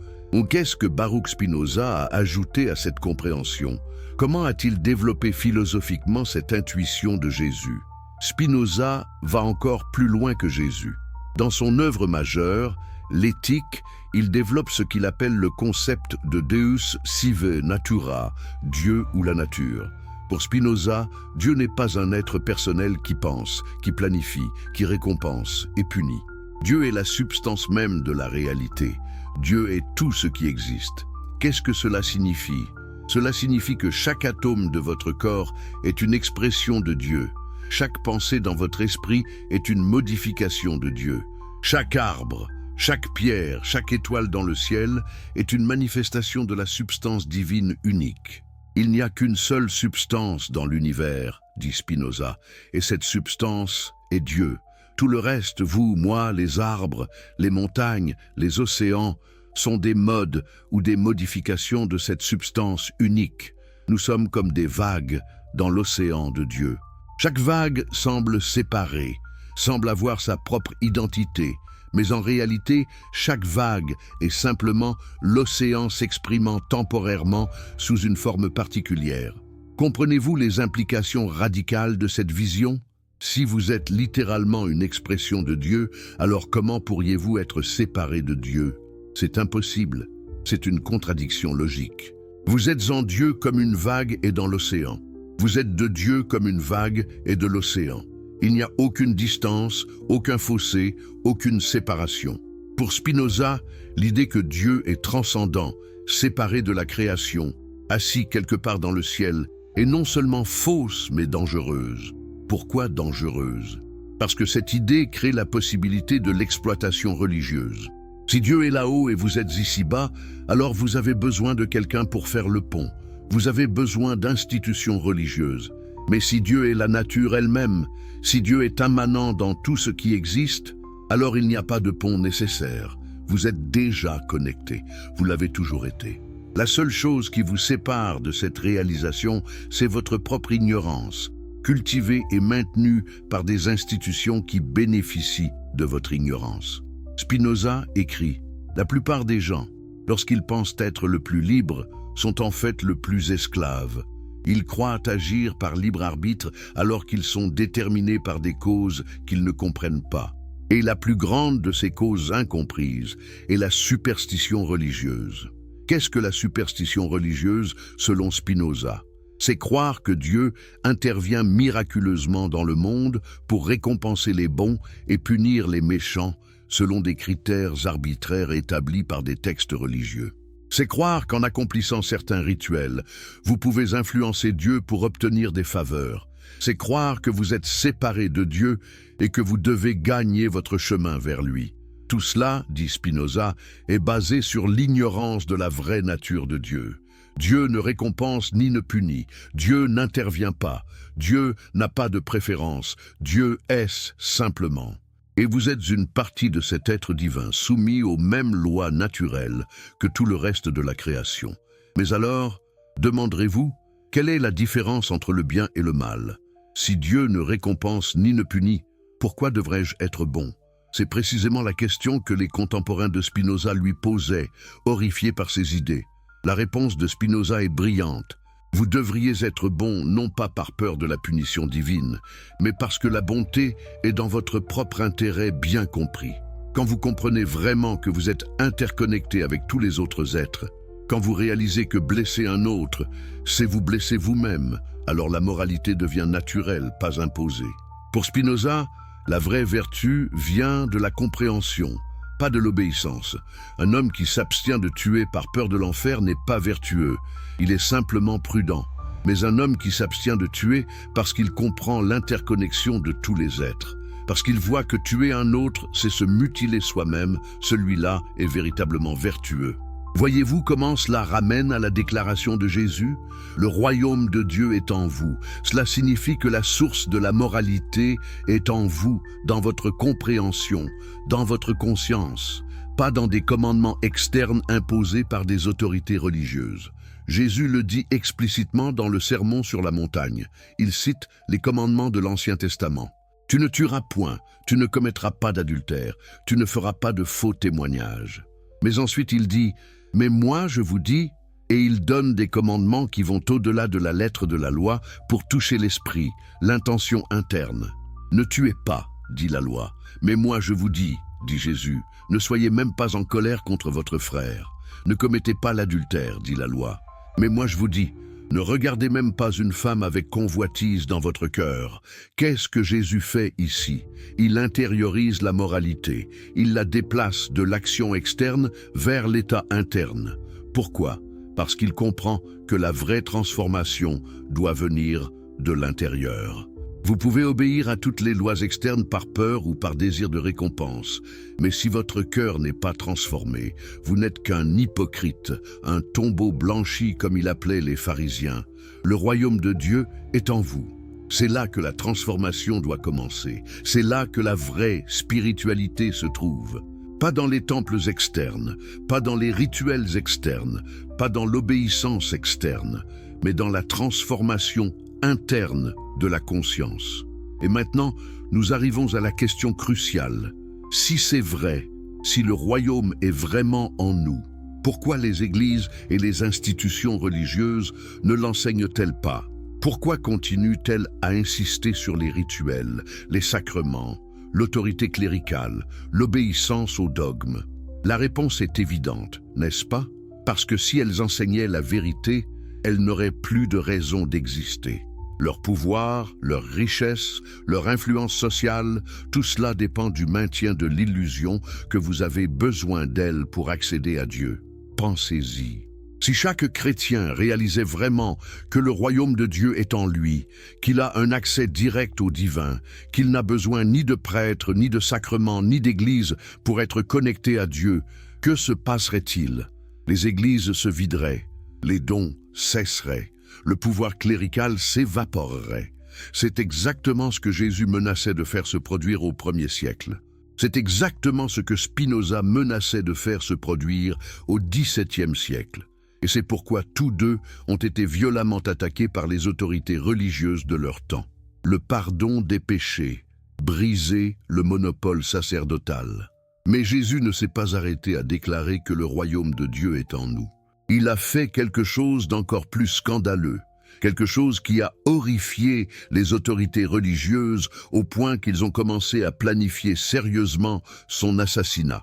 qu'est-ce que Baruch Spinoza a ajouté à cette compréhension? Comment a-t-il développé philosophiquement cette intuition de Jésus? Spinoza va encore plus loin que Jésus. Dans son œuvre majeure, l'Éthique, il développe ce qu'il appelle le concept de Deus sive natura, Dieu ou la nature. Pour Spinoza, Dieu n'est pas un être personnel qui pense, qui planifie, qui récompense et punit. Dieu est la substance même de la réalité. Dieu est tout ce qui existe. Qu'est-ce que cela signifie? Cela signifie que chaque atome de votre corps est une expression de Dieu. Chaque pensée dans votre esprit est une modification de Dieu. Chaque arbre, chaque pierre, chaque étoile dans le ciel est une manifestation de la substance divine unique. Il n'y a qu'une seule substance dans l'univers, dit Spinoza, et cette substance est Dieu. Tout le reste, vous, moi, les arbres, les montagnes, les océans, sont des modes ou des modifications de cette substance unique. Nous sommes comme des vagues dans l'océan de Dieu. Chaque vague semble séparée, semble avoir sa propre identité, mais en réalité, chaque vague est simplement l'océan s'exprimant temporairement sous une forme particulière. Comprenez-vous les implications radicales de cette vision? Si vous êtes littéralement une expression de Dieu, alors comment pourriez-vous être séparé de Dieu? C'est impossible. C'est une contradiction logique. Vous êtes en Dieu comme une vague est dans l'océan. Vous êtes de Dieu comme une vague est de l'océan. Il n'y a aucune distance, aucun fossé, aucune séparation. Pour Spinoza, l'idée que Dieu est transcendant, séparé de la création, assis quelque part dans le ciel, est non seulement fausse mais dangereuse. Pourquoi dangereuse? Parce que cette idée crée la possibilité de l'exploitation religieuse. Si Dieu est là-haut et vous êtes ici-bas, alors vous avez besoin de quelqu'un pour faire le pont. Vous avez besoin d'institutions religieuses. Mais si Dieu est la nature elle-même, si Dieu est immanent dans tout ce qui existe, alors il n'y a pas de pont nécessaire. Vous êtes déjà connecté. Vous l'avez toujours été. La seule chose qui vous sépare de cette réalisation, c'est votre propre ignorance, cultivée et maintenue par des institutions qui bénéficient de votre ignorance. Spinoza écrit « La plupart des gens, lorsqu'ils pensent être le plus libres, sont en fait le plus esclaves. Ils croient agir par libre arbitre alors qu'ils sont déterminés par des causes qu'ils ne comprennent pas. Et la plus grande de ces causes incomprises est la superstition religieuse. Qu'est-ce que la superstition religieuse selon Spinoza? C'est croire que Dieu intervient miraculeusement dans le monde pour récompenser les bons et punir les méchants selon des critères arbitraires établis par des textes religieux. C'est croire qu'en accomplissant certains rituels, vous pouvez influencer Dieu pour obtenir des faveurs. C'est croire que vous êtes séparé de Dieu et que vous devez gagner votre chemin vers lui. Tout cela, dit Spinoza, est basé sur l'ignorance de la vraie nature de Dieu. Dieu ne récompense ni ne punit. Dieu n'intervient pas. Dieu n'a pas de préférence. Dieu est simplement. Et vous êtes une partie de cet être divin, soumis aux mêmes lois naturelles que tout le reste de la création. Mais alors, demanderez-vous, quelle est la différence entre le bien et le mal? Si Dieu ne récompense ni ne punit, pourquoi devrais-je être bon? C'est précisément la question que les contemporains de Spinoza lui posaient, horrifiés par ses idées. La réponse de Spinoza est brillante. Vous devriez être bon non pas par peur de la punition divine, mais parce que la bonté est dans votre propre intérêt bien compris. Quand vous comprenez vraiment que vous êtes interconnecté avec tous les autres êtres, quand vous réalisez que blesser un autre, c'est vous blesser vous-même, alors la moralité devient naturelle, pas imposée. Pour Spinoza, la vraie vertu vient de la compréhension, pas de l'obéissance. Un homme qui s'abstient de tuer par peur de l'enfer n'est pas vertueux, il est simplement prudent. Mais un homme qui s'abstient de tuer parce qu'il comprend l'interconnexion de tous les êtres, parce qu'il voit que tuer un autre, c'est se mutiler soi-même, celui-là est véritablement vertueux. Voyez-vous comment cela ramène à la déclaration de Jésus? Le royaume de Dieu est en vous. Cela signifie que la source de la moralité est en vous, dans votre compréhension, dans votre conscience, pas dans des commandements externes imposés par des autorités religieuses. Jésus le dit explicitement dans le Sermon sur la montagne. Il cite les commandements de l'Ancien Testament. Tu ne tueras point, tu ne commettras pas d'adultère, tu ne feras pas de faux témoignages. Mais ensuite il dit « Mais moi je vous dis », et il donne des commandements qui vont au-delà de la lettre de la loi pour toucher l'esprit, l'intention interne. Ne tuez pas, dit la loi. Mais moi je vous dis, dit Jésus, ne soyez même pas en colère contre votre frère. Ne commettez pas l'adultère, dit la loi. Mais moi je vous dis, ne regardez même pas une femme avec convoitise dans votre cœur. Qu'est-ce que Jésus fait ici? Il intériorise la moralité. Il la déplace de l'action externe vers l'état interne. Pourquoi? Parce qu'il comprend que la vraie transformation doit venir de l'intérieur. Vous pouvez obéir à toutes les lois externes par peur ou par désir de récompense. Mais si votre cœur n'est pas transformé, vous n'êtes qu'un hypocrite, un tombeau blanchi comme il appelait les pharisiens. Le royaume de Dieu est en vous. C'est là que la transformation doit commencer. C'est là que la vraie spiritualité se trouve. Pas dans les temples externes, pas dans les rituels externes, pas dans l'obéissance externe, mais dans la transformation interne de la conscience. Et maintenant, nous arrivons à la question cruciale. Si c'est vrai, si le royaume est vraiment en nous, pourquoi les églises et les institutions religieuses ne l'enseignent-elles pas? Pourquoi continuent-elles à insister sur les rituels, les sacrements, l'autorité cléricale, l'obéissance aux dogmes? La réponse est évidente, n'est-ce pas? Parce que si elles enseignaient la vérité, elles n'auraient plus de raison d'exister. Leur pouvoir, leur richesse, leur influence sociale, tout cela dépend du maintien de l'illusion que vous avez besoin d'elle pour accéder à Dieu. Pensez-y. Si chaque chrétien réalisait vraiment que le royaume de Dieu est en lui, qu'il a un accès direct au divin, qu'il n'a besoin ni de prêtre, ni de sacrement, ni d'église pour être connecté à Dieu, que se passerait-il? Les églises se videraient, les dons cesseraient, le pouvoir clérical s'évaporerait. C'est exactement ce que Jésus menaçait de faire se produire au 1er siècle. C'est exactement ce que Spinoza menaçait de faire se produire au XVIIe siècle. Et c'est pourquoi tous deux ont été violemment attaqués par les autorités religieuses de leur temps. Le pardon des péchés, briser le monopole sacerdotal. Mais Jésus ne s'est pas arrêté à déclarer que le royaume de Dieu est en nous. Il a fait quelque chose d'encore plus scandaleux, quelque chose qui a horrifié les autorités religieuses au point qu'ils ont commencé à planifier sérieusement son assassinat.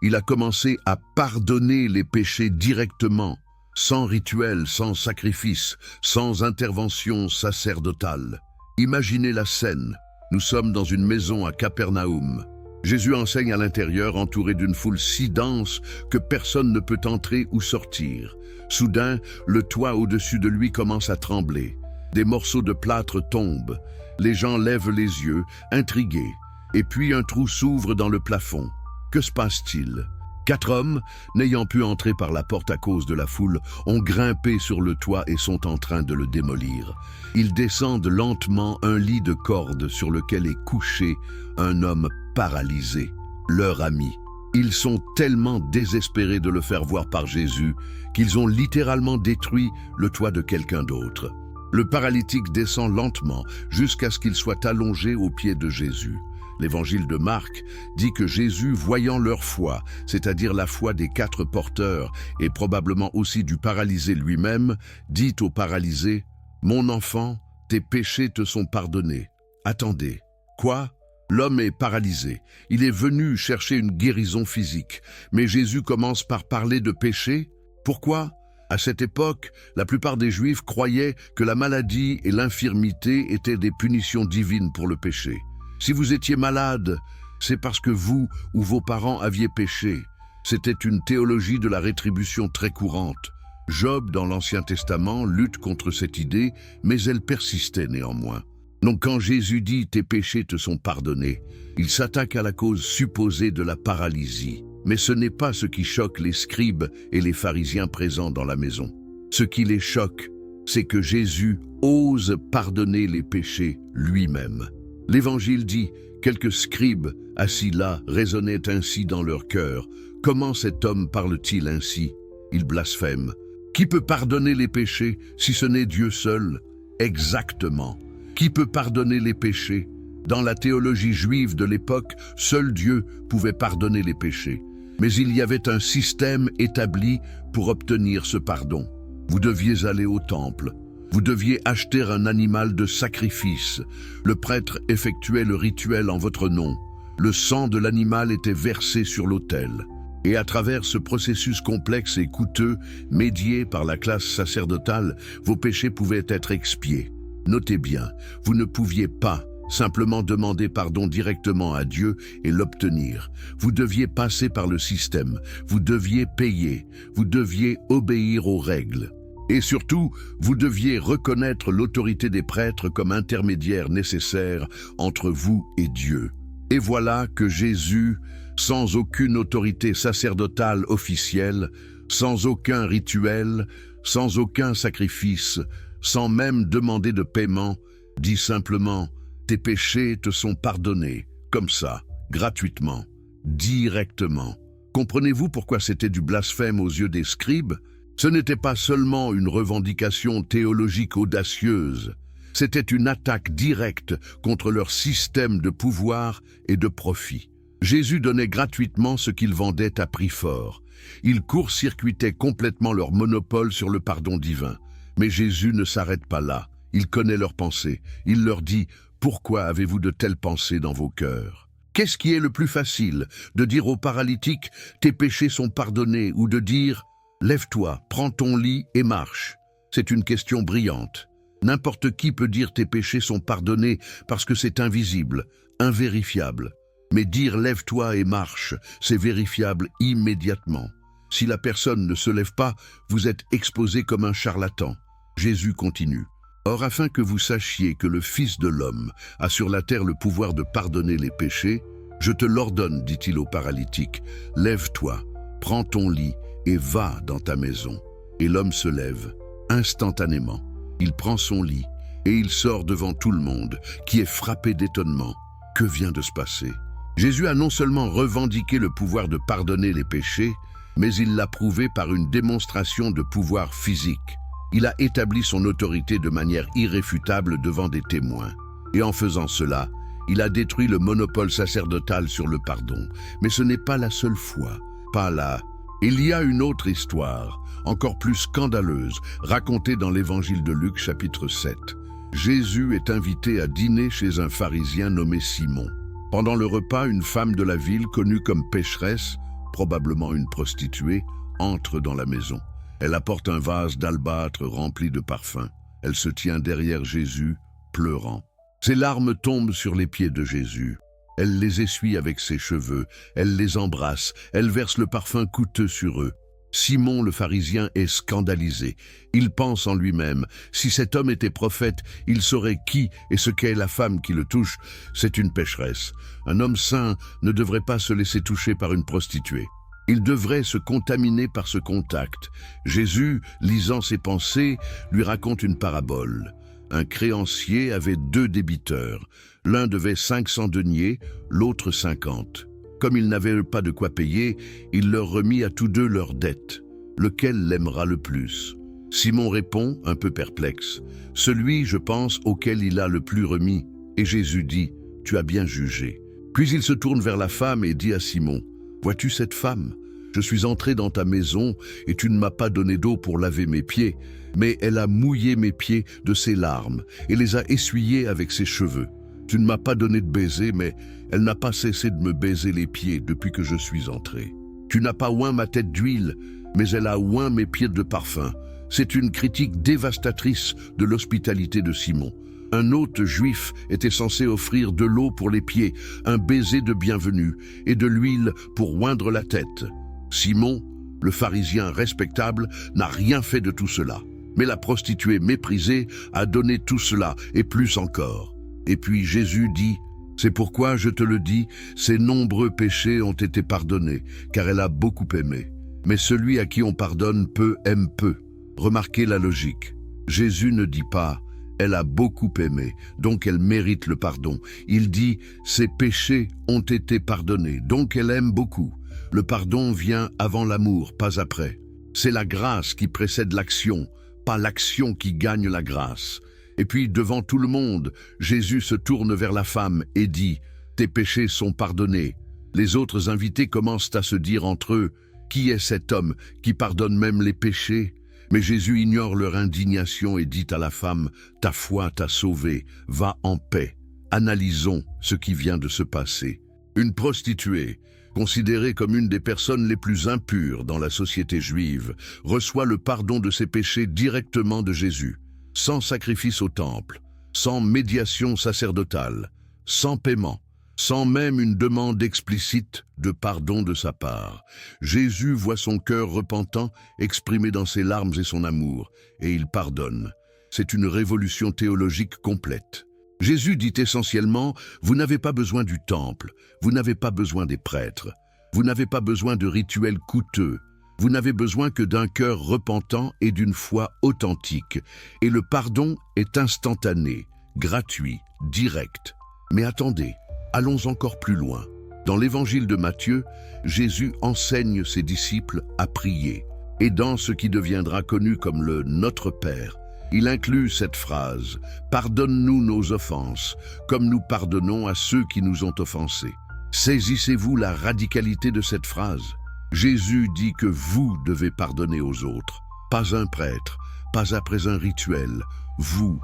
Il a commencé à pardonner les péchés directement, sans rituel, sans sacrifice, sans intervention sacerdotale. Imaginez la scène. Nous sommes dans une maison à Capernaum. Jésus enseigne à l'intérieur, entouré d'une foule si dense que personne ne peut entrer ou sortir. Soudain, le toit au-dessus de lui commence à trembler. Des morceaux de plâtre tombent. Les gens lèvent les yeux, intrigués. Et puis un trou s'ouvre dans le plafond. Que se passe-t-il? 4 hommes, n'ayant pu entrer par la porte à cause de la foule, ont grimpé sur le toit et sont en train de le démolir. Ils descendent lentement un lit de corde sur lequel est couché un homme paralysé, leur ami. Ils sont tellement désespérés de le faire voir par Jésus qu'ils ont littéralement détruit le toit de quelqu'un d'autre. Le paralytique descend lentement jusqu'à ce qu'il soit allongé aux pieds de Jésus. L'évangile de Marc dit que Jésus, voyant leur foi, c'est-à-dire la foi des 4 porteurs et probablement aussi du paralysé lui-même, dit au paralysé: « Mon enfant, tes péchés te sont pardonnés. » Attendez, quoi? L'homme est paralysé. Il est venu chercher une guérison physique. Mais Jésus commence par parler de péché. Pourquoi? À cette époque, la plupart des Juifs croyaient que la maladie et l'infirmité étaient des punitions divines pour le péché. Si vous étiez malade, c'est parce que vous ou vos parents aviez péché. C'était une théologie de la rétribution très courante. Job, dans l'Ancien Testament, lutte contre cette idée, mais elle persistait néanmoins. Donc quand Jésus dit « tes péchés te sont pardonnés », il s'attaque à la cause supposée de la paralysie. Mais ce n'est pas ce qui choque les scribes et les pharisiens présents dans la maison. Ce qui les choque, c'est que Jésus ose pardonner les péchés lui-même. L'Évangile dit « quelques scribes assis là raisonnaient ainsi dans leur cœur. Comment cet homme parle-t-il ainsi? Il blasphème. Qui peut pardonner les péchés si ce n'est Dieu seul? » Exactement. Qui peut pardonner les péchés? Dans la théologie juive de l'époque, seul Dieu pouvait pardonner les péchés. Mais il y avait un système établi pour obtenir ce pardon. Vous deviez aller au temple. Vous deviez acheter un animal de sacrifice. Le prêtre effectuait le rituel en votre nom. Le sang de l'animal était versé sur l'autel. Et à travers ce processus complexe et coûteux, médié par la classe sacerdotale, vos péchés pouvaient être expiés. Notez bien, vous ne pouviez pas simplement demander pardon directement à Dieu et l'obtenir. Vous deviez passer par le système, vous deviez payer, vous deviez obéir aux règles. Et surtout, vous deviez reconnaître l'autorité des prêtres comme intermédiaire nécessaire entre vous et Dieu. Et voilà que Jésus, sans aucune autorité sacerdotale officielle, sans aucun rituel, sans aucun sacrifice, sans même demander de paiement, dit simplement « Tes péchés te sont pardonnés », comme ça, gratuitement, directement. Comprenez-vous pourquoi c'était du blasphème aux yeux des scribes? Ce n'était pas seulement une revendication théologique audacieuse, c'était une attaque directe contre leur système de pouvoir et de profit. Jésus donnait gratuitement ce qu'ils vendaient à prix fort. Il court-circuitait complètement leur monopole sur le pardon divin. Mais Jésus ne s'arrête pas là. Il connaît leurs pensées. Il leur dit « Pourquoi avez-vous de telles pensées dans vos cœurs ?» Qu'est-ce qui est le plus facile? De dire au paralytique « Tes péchés sont pardonnés » ou de dire « Lève-toi, prends ton lit et marche ». C'est une question brillante. N'importe qui peut dire « Tes péchés sont pardonnés » parce que c'est invisible, invérifiable. Mais dire « Lève-toi et marche », c'est vérifiable immédiatement. Si la personne ne se lève pas, vous êtes exposé comme un charlatan. Jésus continue. Or, afin que vous sachiez que le Fils de l'homme a sur la terre le pouvoir de pardonner les péchés, je te l'ordonne, dit-il au paralytique, lève-toi, prends ton lit et va dans ta maison. Et l'homme se lève, instantanément. Il prend son lit et il sort devant tout le monde, qui est frappé d'étonnement. Que vient de se passer? Jésus a non seulement revendiqué le pouvoir de pardonner les péchés, mais il l'a prouvé par une démonstration de pouvoir physique. Il a établi son autorité de manière irréfutable devant des témoins. Et en faisant cela, il a détruit le monopole sacerdotal sur le pardon. Mais ce n'est pas la seule fois, pas là. Il y a une autre histoire, encore plus scandaleuse, racontée dans l'évangile de Luc chapitre 7. Jésus est invité à dîner chez un pharisien nommé Simon. Pendant le repas, une femme de la ville, connue comme pécheresse, probablement une prostituée, entre dans la maison. Elle apporte un vase d'albâtre rempli de parfums. Elle se tient derrière Jésus, pleurant. Ses larmes tombent sur les pieds de Jésus. Elle les essuie avec ses cheveux, elle les embrasse, elle verse le parfum coûteux sur eux. Simon le pharisien est scandalisé. Il pense en lui-même, si cet homme était prophète, il saurait qui et ce qu'est la femme qui le touche. C'est une pécheresse. Un homme saint ne devrait pas se laisser toucher par une prostituée. Il devrait se contaminer par ce contact. Jésus, lisant ses pensées, lui raconte une parabole. Un créancier avait 2 débiteurs. L'un devait 500 deniers, l'autre 50. Comme ils n'avaient pas de quoi payer, il leur remit à tous 2 leurs dettes. Lequel l'aimera le plus? Simon répond, un peu perplexe, « Celui, je pense, auquel il a le plus remis. » Et Jésus dit, « Tu as bien jugé. » Puis il se tourne vers la femme et dit à Simon, « Vois-tu cette femme? Je suis entré dans ta maison et tu ne m'as pas donné d'eau pour laver mes pieds, mais elle a mouillé mes pieds de ses larmes et les a essuyés avec ses cheveux. Tu ne m'as pas donné de baiser, mais elle n'a pas cessé de me baiser les pieds depuis que je suis entré. Tu n'as pas oint ma tête d'huile, mais elle a oint mes pieds de parfum. » C'est une critique dévastatrice de l'hospitalité de Simon. Un hôte juif était censé offrir de l'eau pour les pieds, un baiser de bienvenue et de l'huile pour oindre la tête. Simon, le pharisien respectable, n'a rien fait de tout cela. Mais la prostituée méprisée a donné tout cela et plus encore. Et puis Jésus dit, « C'est pourquoi je te le dis, ses nombreux péchés ont été pardonnés, car elle a beaucoup aimé. Mais celui à qui on pardonne peu aime peu. » Remarquez la logique. Jésus ne dit pas « Elle a beaucoup aimé, donc elle mérite le pardon ». Il dit « Ses péchés ont été pardonnés, donc elle aime beaucoup ». Le pardon vient avant l'amour, pas après. C'est la grâce qui précède l'action, pas l'action qui gagne la grâce. Et puis, devant tout le monde, Jésus se tourne vers la femme et dit « Tes péchés sont pardonnés ». Les autres invités commencent à se dire entre eux « Qui est cet homme qui pardonne même les péchés ?» Mais Jésus ignore leur indignation et dit à la femme, « Ta foi t'a sauvée, va en paix. » Analysons ce qui vient de se passer. Une prostituée, considérée comme une des personnes les plus impures dans la société juive, reçoit le pardon de ses péchés directement de Jésus, sans sacrifice au temple, sans médiation sacerdotale, sans paiement, sans même une demande explicite de pardon de sa part. Jésus voit son cœur repentant exprimé dans ses larmes et son amour, et il pardonne. C'est une révolution théologique complète. Jésus dit essentiellement, vous n'avez pas besoin du temple, vous n'avez pas besoin des prêtres, vous n'avez pas besoin de rituels coûteux, vous n'avez besoin que d'un cœur repentant et d'une foi authentique. Et le pardon est instantané, gratuit, direct. Mais attendez, allons encore plus loin. Dans l'évangile de Matthieu, Jésus enseigne ses disciples à prier. Et dans ce qui deviendra connu comme le « Notre Père », il inclut cette phrase « Pardonne-nous nos offenses, comme nous pardonnons à ceux qui nous ont offensés ». Saisissez-vous la radicalité de cette phrase. Jésus dit que vous devez pardonner aux autres, pas un prêtre, pas après un rituel, vous,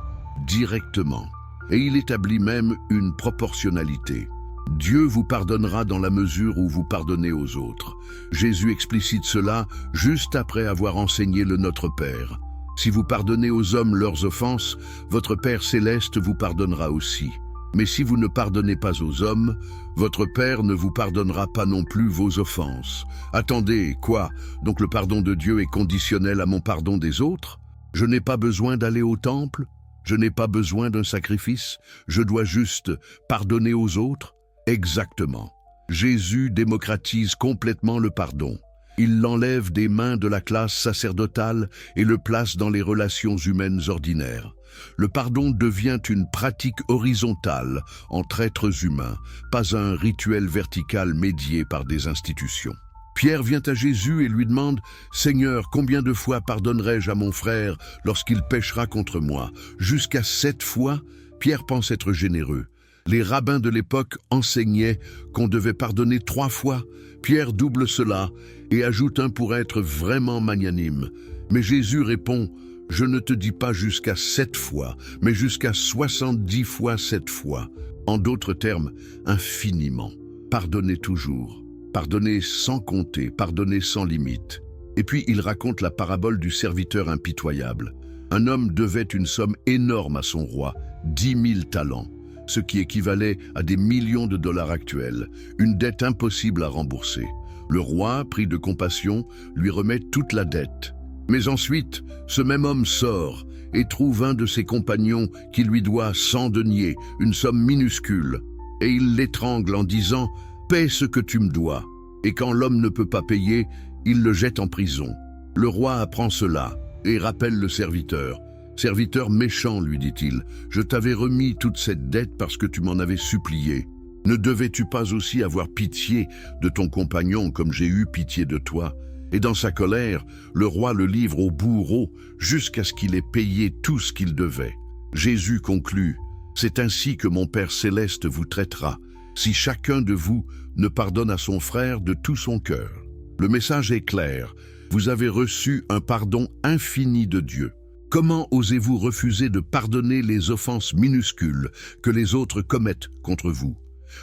directement. Et il établit même une proportionnalité. Dieu vous pardonnera dans la mesure où vous pardonnez aux autres. Jésus explicite cela juste après avoir enseigné le Notre Père. Si vous pardonnez aux hommes leurs offenses, votre Père céleste vous pardonnera aussi. Mais si vous ne pardonnez pas aux hommes, votre Père ne vous pardonnera pas non plus vos offenses. Attendez, quoi? Donc le pardon de Dieu est conditionnel à mon pardon des autres? Je n'ai pas besoin d'aller au temple? Je n'ai pas besoin d'un sacrifice? Je dois juste pardonner aux autres? Exactement. Jésus démocratise complètement le pardon. Il l'enlève des mains de la classe sacerdotale et le place dans les relations humaines ordinaires. Le pardon devient une pratique horizontale entre êtres humains, pas un rituel vertical médié par des institutions. Pierre vient à Jésus et lui demande « Seigneur, combien de fois pardonnerai-je à mon frère lorsqu'il péchera contre moi ?» Jusqu'à 7 fois, Pierre pense être généreux. Les rabbins de l'époque enseignaient qu'on devait pardonner 3 fois. Pierre double cela et ajoute un pour être vraiment magnanime. Mais Jésus répond « Je ne te dis pas jusqu'à 7 fois, mais jusqu'à 70 fois 7 fois. » En d'autres termes, infiniment. Pardonnez toujours. Pardonnez sans compter, pardonnez sans limite. Et puis il raconte la parabole du serviteur impitoyable. Un homme devait une somme énorme à son roi, 10 000 talents. Ce qui équivalait à des millions de dollars actuels, une dette impossible à rembourser. Le roi, pris de compassion, lui remet toute la dette. Mais ensuite, ce même homme sort et trouve un de ses compagnons qui lui doit 100 deniers, une somme minuscule, et il l'étrangle en disant « Paie ce que tu me dois ». Et quand l'homme ne peut pas payer, il le jette en prison. Le roi apprend cela et rappelle le serviteur. « Serviteur méchant, lui dit-il, je t'avais remis toute cette dette parce que tu m'en avais supplié. Ne devais-tu pas aussi avoir pitié de ton compagnon comme j'ai eu pitié de toi ?» Et dans sa colère, le roi le livre au bourreau jusqu'à ce qu'il ait payé tout ce qu'il devait. Jésus conclut « C'est ainsi que mon Père céleste vous traitera, si chacun de vous ne pardonne à son frère de tout son cœur. » Le message est clair, vous avez reçu un pardon infini de Dieu. Comment osez-vous refuser de pardonner les offenses minuscules que les autres commettent contre vous?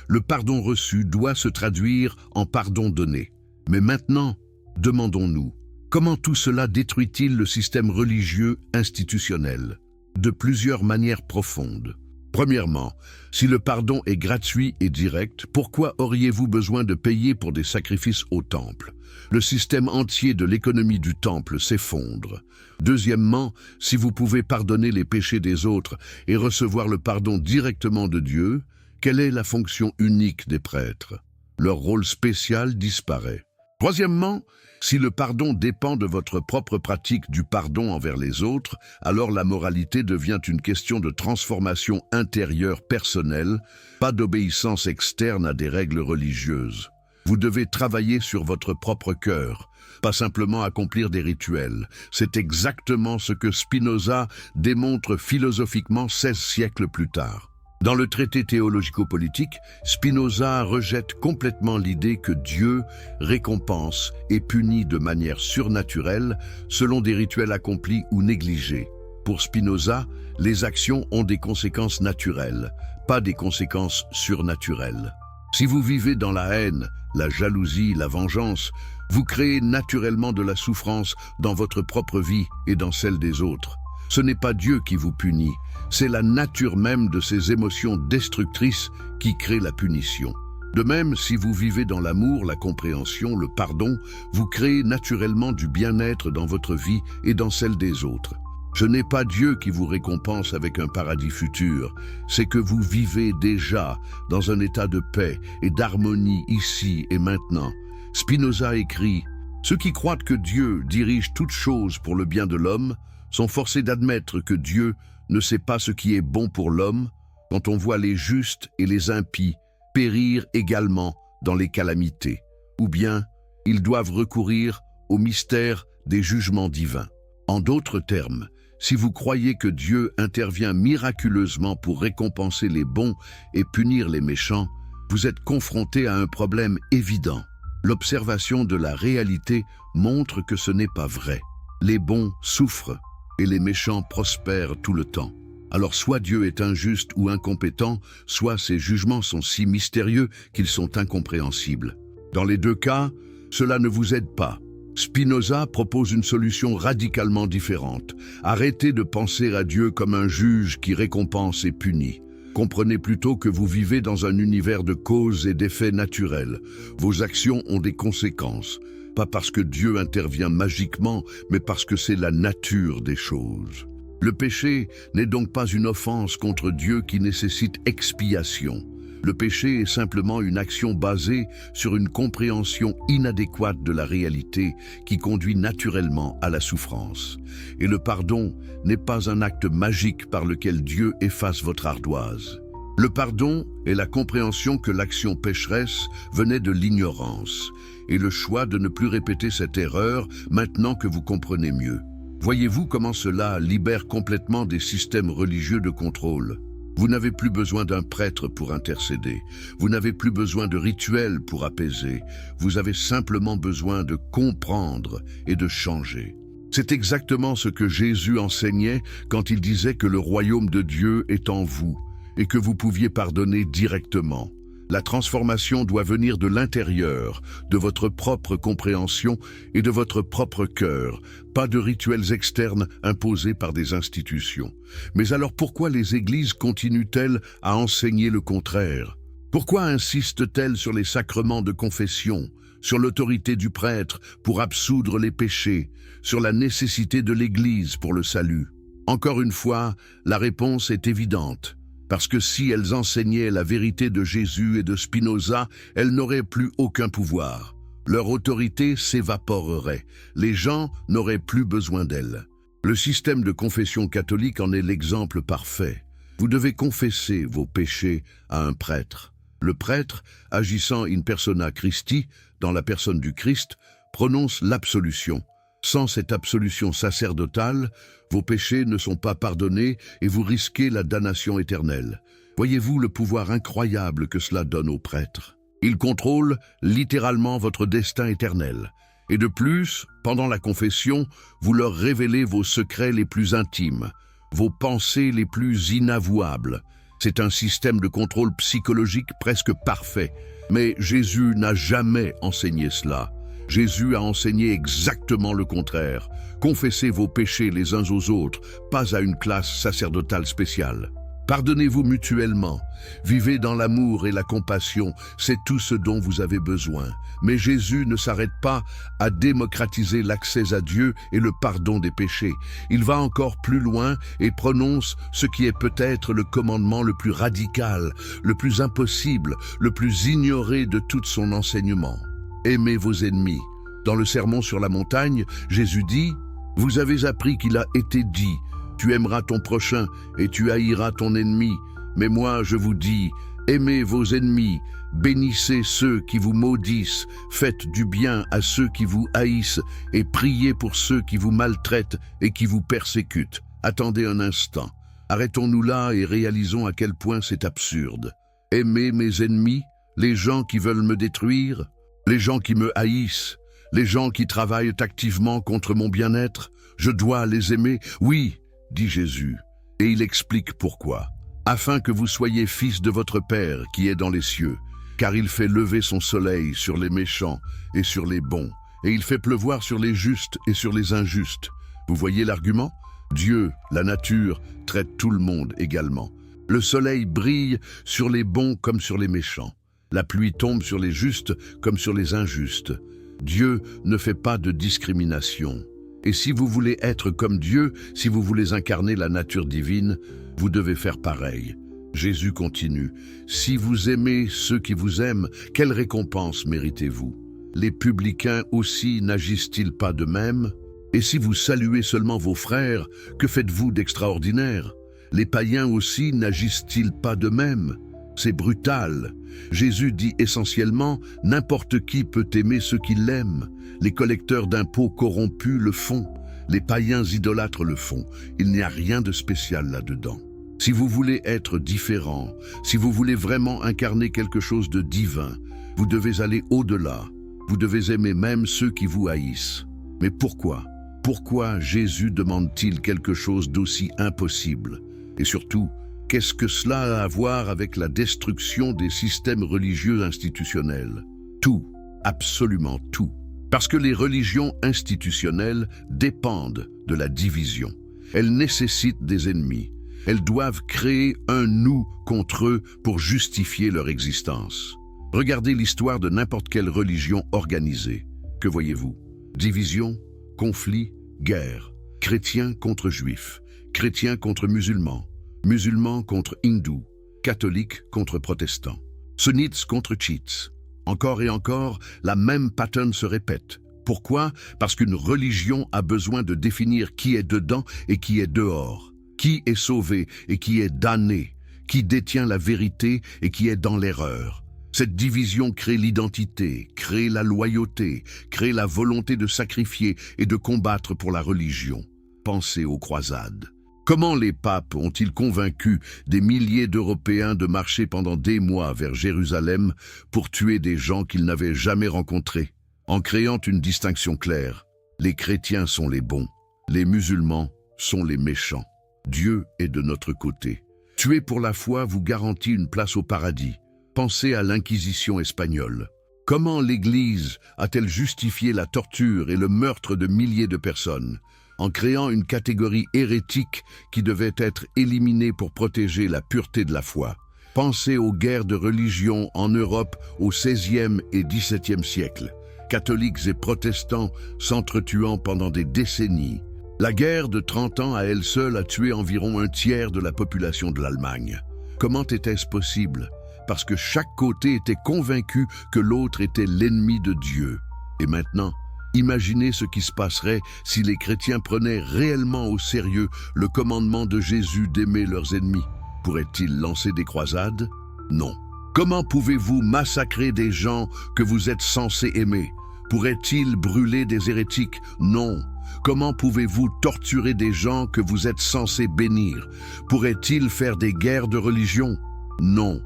Le pardon reçu doit se traduire en pardon donné. Mais maintenant, demandons-nous, comment tout cela détruit-il le système religieux institutionnel? De plusieurs manières profondes. Premièrement, si le pardon est gratuit et direct, pourquoi auriez-vous besoin de payer pour des sacrifices au temple? Le système entier de l'économie du temple s'effondre. Deuxièmement, si vous pouvez pardonner les péchés des autres et recevoir le pardon directement de Dieu, quelle est la fonction unique des prêtres? Leur rôle spécial disparaît. Troisièmement, si le pardon dépend de votre propre pratique du pardon envers les autres, alors la moralité devient une question de transformation intérieure personnelle, pas d'obéissance externe à des règles religieuses. Vous devez travailler sur votre propre cœur, pas simplement accomplir des rituels. C'est exactement ce que Spinoza démontre philosophiquement 16 siècles plus tard. Dans le traité théologico-politique, Spinoza rejette complètement l'idée que Dieu récompense et punit de manière surnaturelle selon des rituels accomplis ou négligés. Pour Spinoza, les actions ont des conséquences naturelles, pas des conséquences surnaturelles. Si vous vivez dans la haine, la jalousie, la vengeance, vous créez naturellement de la souffrance dans votre propre vie et dans celle des autres. Ce n'est pas Dieu qui vous punit, c'est la nature même de ces émotions destructrices qui crée la punition. De même, si vous vivez dans l'amour, la compréhension, le pardon, vous créez naturellement du bien-être dans votre vie et dans celle des autres. Ce n'est pas Dieu qui vous récompense avec un paradis futur, c'est que vous vivez déjà dans un état de paix et d'harmonie ici et maintenant. Spinoza écrit « Ceux qui croient que Dieu dirige toutes choses pour le bien de l'homme sont forcés d'admettre que Dieu ne sait pas ce qui est bon pour l'homme quand on voit les justes et les impies périr également dans les calamités. Ou bien, ils doivent recourir au mystère des jugements divins. En d'autres termes, si vous croyez que Dieu intervient miraculeusement pour récompenser les bons et punir les méchants, vous êtes confronté à un problème évident. L'observation de la réalité montre que ce n'est pas vrai. Les bons souffrent et les méchants prospèrent tout le temps. Alors soit Dieu est injuste ou incompétent, soit ses jugements sont si mystérieux qu'ils sont incompréhensibles. Dans les deux cas, cela ne vous aide pas. Spinoza propose une solution radicalement différente. Arrêtez de penser à Dieu comme un juge qui récompense et punit. Comprenez plutôt que vous vivez dans un univers de causes et d'effets naturels. Vos actions ont des conséquences, pas parce que Dieu intervient magiquement, mais parce que c'est la nature des choses. Le péché n'est donc pas une offense contre Dieu qui nécessite expiation. Le péché est simplement une action basée sur une compréhension inadéquate de la réalité qui conduit naturellement à la souffrance. Et le pardon n'est pas un acte magique par lequel Dieu efface votre ardoise. Le pardon est la compréhension que l'action pécheresse venait de l'ignorance et le choix de ne plus répéter cette erreur maintenant que vous comprenez mieux. Voyez-vous comment cela libère complètement des systèmes religieux de contrôle? Vous n'avez plus besoin d'un prêtre pour intercéder. Vous n'avez plus besoin de rituels pour apaiser. Vous avez simplement besoin de comprendre et de changer. C'est exactement ce que Jésus enseignait quand il disait que le royaume de Dieu est en vous et que vous pouviez pardonner directement. La transformation doit venir de l'intérieur, de votre propre compréhension et de votre propre cœur, pas de rituels externes imposés par des institutions. Mais alors pourquoi les églises continuent-elles à enseigner le contraire? Pourquoi insistent-elles sur les sacrements de confession, sur l'autorité du prêtre pour absoudre les péchés, sur la nécessité de l'Église pour le salut? Encore une fois, la réponse est évidente. Parce que si elles enseignaient la vérité de Jésus et de Spinoza, elles n'auraient plus aucun pouvoir. Leur autorité s'évaporerait. Les gens n'auraient plus besoin d'elles. Le système de confession catholique en est l'exemple parfait. Vous devez confesser vos péchés à un prêtre. Le prêtre, agissant in persona Christi, dans la personne du Christ, prononce l'absolution. Sans cette absolution sacerdotale, vos péchés ne sont pas pardonnés et vous risquez la damnation éternelle. Voyez-vous le pouvoir incroyable que cela donne aux prêtres? Ils contrôlent littéralement votre destin éternel. Et de plus, pendant la confession, vous leur révélez vos secrets les plus intimes, vos pensées les plus inavouables. C'est un système de contrôle psychologique presque parfait. Mais Jésus n'a jamais enseigné cela. Jésus a enseigné exactement le contraire. Confessez vos péchés les uns aux autres, pas à une classe sacerdotale spéciale. Pardonnez-vous mutuellement. Vivez dans l'amour et la compassion, c'est tout ce dont vous avez besoin. Mais Jésus ne s'arrête pas à démocratiser l'accès à Dieu et le pardon des péchés. Il va encore plus loin et prononce ce qui est peut-être le commandement le plus radical, le plus impossible, le plus ignoré de tout son enseignement. Aimez vos ennemis. Dans le sermon sur la montagne, Jésus dit « Vous avez appris qu'il a été dit, tu aimeras ton prochain et tu haïras ton ennemi. Mais moi, je vous dis, aimez vos ennemis, bénissez ceux qui vous maudissent, faites du bien à ceux qui vous haïssent et priez pour ceux qui vous maltraitent et qui vous persécutent. » Attendez un instant. Arrêtons-nous là et réalisons à quel point c'est absurde. Aimer mes ennemis, les gens qui veulent me détruire, les gens qui me haïssent, les gens qui travaillent activement contre mon bien-être, je dois les aimer, oui, dit Jésus, et il explique pourquoi. Afin que vous soyez fils de votre Père qui est dans les cieux, car il fait lever son soleil sur les méchants et sur les bons, et il fait pleuvoir sur les justes et sur les injustes. Vous voyez l'argument? Dieu, la nature, traite tout le monde également. Le soleil brille sur les bons comme sur les méchants. La pluie tombe sur les justes comme sur les injustes. Dieu ne fait pas de discrimination. Et si vous voulez être comme Dieu, si vous voulez incarner la nature divine, vous devez faire pareil. Jésus continue. Si vous aimez ceux qui vous aiment, quelle récompense méritez-vous? Les publicains aussi n'agissent-ils pas de même? Et si vous saluez seulement vos frères, que faites-vous d'extraordinaire? Les païens aussi n'agissent-ils pas de même? C'est brutal. Jésus dit essentiellement, n'importe qui peut aimer ceux qui l'aiment. Les collecteurs d'impôts corrompus le font. Les païens idolâtres le font. Il n'y a rien de spécial là-dedans. Si vous voulez être différent, si vous voulez vraiment incarner quelque chose de divin, vous devez aller au-delà. Vous devez aimer même ceux qui vous haïssent. Mais pourquoi? Pourquoi Jésus demande-t-il quelque chose d'aussi impossible? Et surtout, qu'est-ce que cela a à voir avec la destruction des systèmes religieux institutionnels? Tout, absolument tout. Parce que les religions institutionnelles dépendent de la division. Elles nécessitent des ennemis. Elles doivent créer un nous contre eux pour justifier leur existence. Regardez l'histoire de n'importe quelle religion organisée. Que voyez-vous? Division, conflit, guerre. Chrétiens contre juifs, chrétiens contre musulmans, musulmans contre hindous, catholiques contre protestants, sunnites contre chiites. Encore et encore, la même pattern se répète. Pourquoi? Parce qu'une religion a besoin de définir qui est dedans et qui est dehors, qui est sauvé et qui est damné, qui détient la vérité et qui est dans l'erreur. Cette division crée l'identité, crée la loyauté, crée la volonté de sacrifier et de combattre pour la religion. Pensez aux croisades. Comment les papes ont-ils convaincu des milliers d'Européens de marcher pendant des mois vers Jérusalem pour tuer des gens qu'ils n'avaient jamais rencontrés? En créant une distinction claire, les chrétiens sont les bons, les musulmans sont les méchants. Dieu est de notre côté. Tuer pour la foi vous garantit une place au paradis. Pensez à l'Inquisition espagnole. Comment l'Église a-t-elle justifié la torture et le meurtre de milliers de personnes? En créant une catégorie hérétique qui devait être éliminée pour protéger la pureté de la foi. Pensez aux guerres de religion en Europe au XVIe et XVIIe siècle. Catholiques et protestants s'entretuant pendant des décennies. La guerre de 30 ans à elle seule a tué environ un tiers de la population de l'Allemagne. Comment était-ce possible? Parce que chaque côté était convaincu que l'autre était l'ennemi de Dieu. Et maintenant, imaginez ce qui se passerait si les chrétiens prenaient réellement au sérieux le commandement de Jésus d'aimer leurs ennemis. Pourraient-ils lancer des croisades? Non. Comment pouvez-vous massacrer des gens que vous êtes censés aimer? Pourraient-ils brûler des hérétiques? Non. Comment pouvez-vous torturer des gens que vous êtes censés bénir? Pourraient-ils faire des guerres de religion? Non.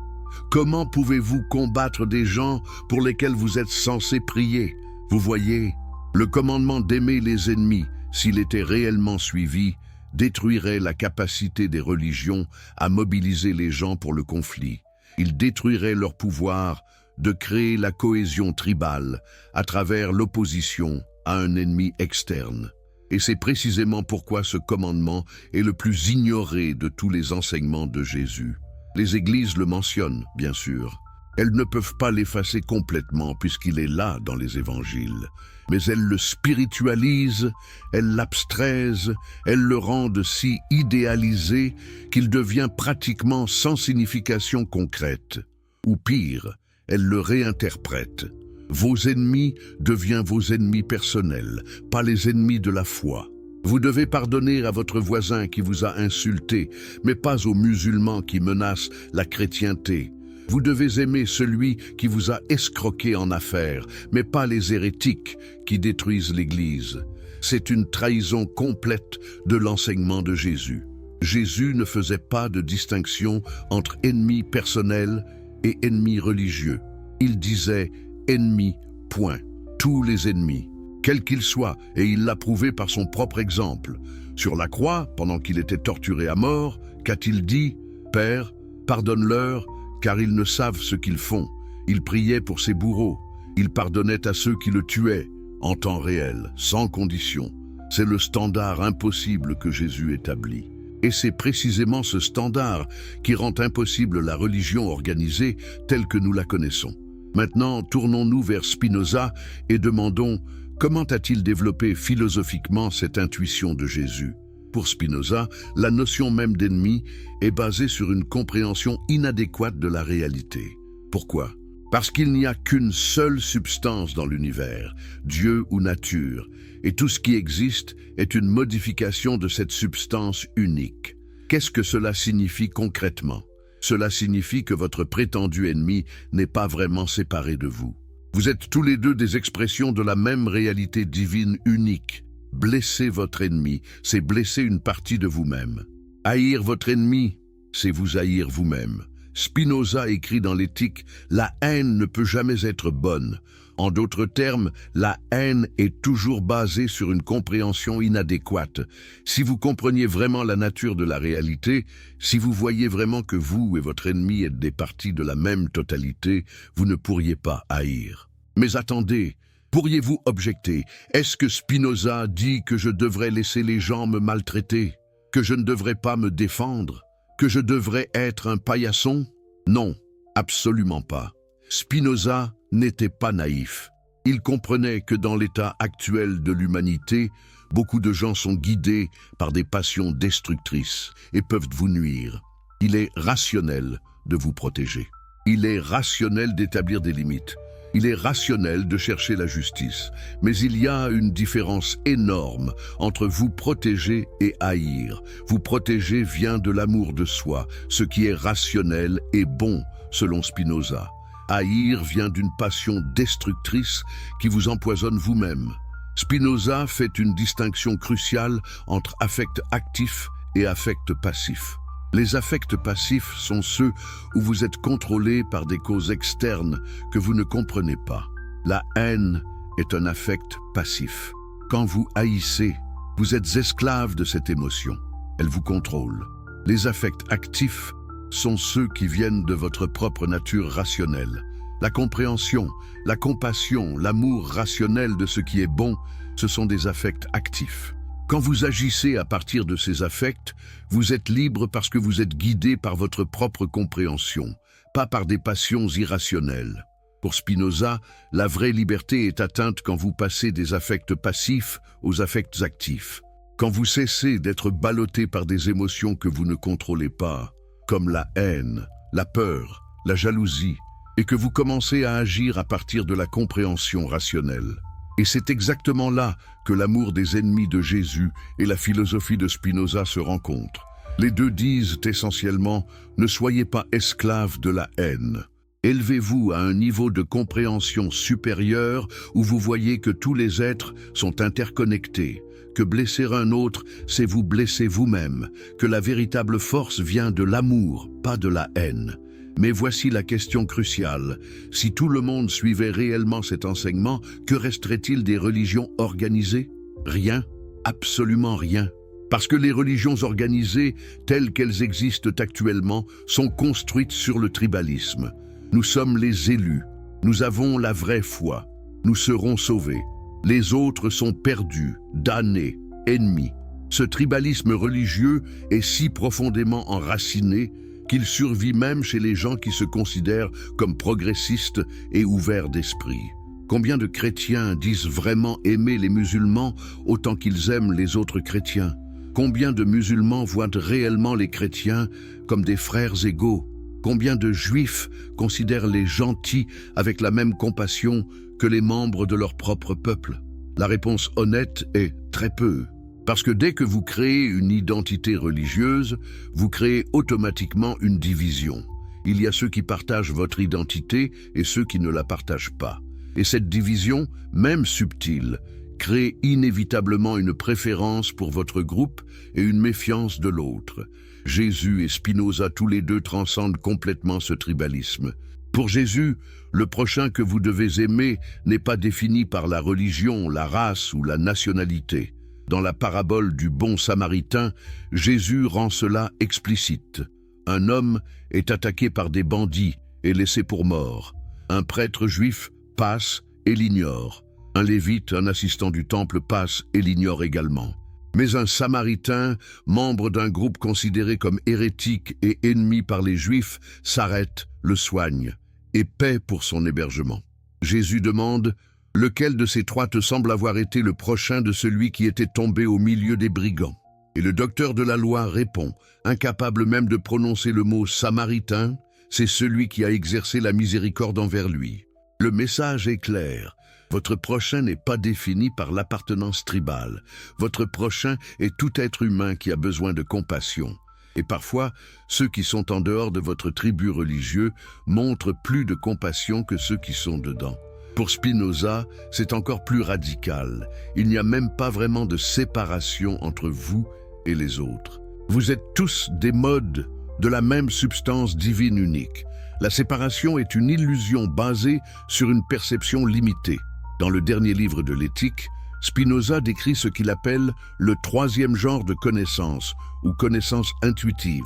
Comment pouvez-vous combattre des gens pour lesquels vous êtes censés prier? Vous voyez, le commandement d'aimer les ennemis, s'il était réellement suivi, détruirait la capacité des religions à mobiliser les gens pour le conflit. Il détruirait leur pouvoir de créer la cohésion tribale à travers l'opposition à un ennemi externe. Et c'est précisément pourquoi ce commandement est le plus ignoré de tous les enseignements de Jésus. Les églises le mentionnent, bien sûr. Elles ne peuvent pas l'effacer complètement puisqu'il est là dans les évangiles. Mais elles le spiritualisent, elles l'abstraisent, elles le rendent si idéalisé qu'il devient pratiquement sans signification concrète. Ou pire, elles le réinterprètent. Vos ennemis deviennent vos ennemis personnels, pas les ennemis de la foi. Vous devez pardonner à votre voisin qui vous a insulté, mais pas aux musulmans qui menacent la chrétienté. Vous devez aimer celui qui vous a escroqué en affaires, mais pas les hérétiques qui détruisent l'Église. C'est une trahison complète de l'enseignement de Jésus. Jésus ne faisait pas de distinction entre ennemis personnels et ennemis religieux. Il disait « ennemis, point ». Tous les ennemis, quels qu'ils soient, et il l'a prouvé par son propre exemple. Sur la croix, pendant qu'il était torturé à mort, qu'a-t-il dit? « Père, pardonne-leur, car ils ne savent ce qu'ils font. » Il priait pour ses bourreaux. Il pardonnait à ceux qui le tuaient, en temps réel, sans condition. C'est le standard impossible que Jésus établit. Et c'est précisément ce standard qui rend impossible la religion organisée telle que nous la connaissons. Maintenant, tournons-nous vers Spinoza et demandons comment a-t-il développé philosophiquement cette intuition de Jésus? Pour Spinoza, la notion même d'ennemi est basée sur une compréhension inadéquate de la réalité. Pourquoi? Parce qu'il n'y a qu'une seule substance dans l'univers, Dieu ou nature, et tout ce qui existe est une modification de cette substance unique. Qu'est-ce que cela signifie concrètement? Cela signifie que votre prétendu ennemi n'est pas vraiment séparé de vous. Vous êtes tous les deux des expressions de la même réalité divine unique. Blesser votre ennemi, c'est blesser une partie de vous-même. Haïr votre ennemi, c'est vous haïr vous-même. Spinoza écrit dans l'Éthique « La haine ne peut jamais être bonne ». En d'autres termes, la haine est toujours basée sur une compréhension inadéquate. Si vous compreniez vraiment la nature de la réalité, si vous voyez vraiment que vous et votre ennemi êtes des parties de la même totalité, vous ne pourriez pas haïr. Mais attendez, pourriez-vous objecter? Est-ce que Spinoza dit que je devrais laisser les gens me maltraiter? Que je ne devrais pas me défendre? Que je devrais être un paillasson? Non, absolument pas. Spinoza n'était pas naïf. Il comprenait que dans l'état actuel de l'humanité, beaucoup de gens sont guidés par des passions destructrices et peuvent vous nuire. Il est rationnel de vous protéger. Il est rationnel d'établir des limites. Il est rationnel de chercher la justice. Mais il y a une différence énorme entre vous protéger et haïr. Vous protéger vient de l'amour de soi, ce qui est rationnel et bon, selon Spinoza. Haïr vient d'une passion destructrice qui vous empoisonne vous-même. Spinoza fait une distinction cruciale entre affect actif et affect passif. Les affects passifs sont ceux où vous êtes contrôlé par des causes externes que vous ne comprenez pas. La haine est un affect passif. Quand vous haïssez, vous êtes esclave de cette émotion. Elle vous contrôle. Les affects actifs sont ceux qui viennent de votre propre nature rationnelle. La compréhension, la compassion, l'amour rationnel de ce qui est bon, ce sont des affects actifs. Quand vous agissez à partir de ces affects, vous êtes libre parce que vous êtes guidé par votre propre compréhension, pas par des passions irrationnelles. Pour Spinoza, la vraie liberté est atteinte quand vous passez des affects passifs aux affects actifs. Quand vous cessez d'être ballotté par des émotions que vous ne contrôlez pas, comme la haine, la peur, la jalousie, et que vous commencez à agir à partir de la compréhension rationnelle. Et c'est exactement là que l'amour des ennemis de Jésus et la philosophie de Spinoza se rencontrent. Les deux disent essentiellement « Ne soyez pas esclaves de la haine ». Élevez-vous à un niveau de compréhension supérieur où vous voyez que tous les êtres sont interconnectés, que blesser un autre, c'est vous blesser vous-même, que la véritable force vient de l'amour, pas de la haine. Mais voici la question cruciale. Si tout le monde suivait réellement cet enseignement, que resterait-il des religions organisées? Rien, absolument rien. Parce que les religions organisées, telles qu'elles existent actuellement, sont construites sur le tribalisme. Nous sommes les élus. Nous avons la vraie foi. Nous serons sauvés. Les autres sont perdus, damnés, ennemis. Ce tribalisme religieux est si profondément enraciné qu'il survit même chez les gens qui se considèrent comme progressistes et ouverts d'esprit. Combien de chrétiens disent vraiment aimer les musulmans autant qu'ils aiment les autres chrétiens? Combien de musulmans voient réellement les chrétiens comme des frères égaux? Combien de juifs considèrent les gentils avec la même compassion que les membres de leur propre peuple? La réponse honnête est très peu. Parce que dès que vous créez une identité religieuse, vous créez automatiquement une division. Il y a ceux qui partagent votre identité et ceux qui ne la partagent pas. Et cette division, même subtile, crée inévitablement une préférence pour votre groupe et une méfiance de l'autre. Jésus et Spinoza, tous les deux, transcendent complètement ce tribalisme. Pour Jésus, le prochain que vous devez aimer n'est pas défini par la religion, la race ou la nationalité. Dans la parabole du bon Samaritain, Jésus rend cela explicite. Un homme est attaqué par des bandits et laissé pour mort. Un prêtre juif passe et l'ignore. Un lévite, un assistant du temple, passe et l'ignore également. Mais un Samaritain, membre d'un groupe considéré comme hérétique et ennemi par les Juifs, s'arrête, le soigne et paie pour son hébergement. Jésus demande « Lequel de ces trois te semble avoir été le prochain de celui qui était tombé au milieu des brigands ?» Et le docteur de la loi répond, incapable même de prononcer le mot « Samaritain », c'est celui qui a exercé la miséricorde envers lui. Le message est clair. Votre prochain n'est pas défini par l'appartenance tribale. Votre prochain est tout être humain qui a besoin de compassion. Et parfois, ceux qui sont en dehors de votre tribu religieux montrent plus de compassion que ceux qui sont dedans. Pour Spinoza, c'est encore plus radical. Il n'y a même pas vraiment de séparation entre vous et les autres. Vous êtes tous des modes de la même substance divine unique. La séparation est une illusion basée sur une perception limitée. Dans le dernier livre de l'Éthique, Spinoza décrit ce qu'il appelle le troisième genre de connaissance, ou connaissance intuitive.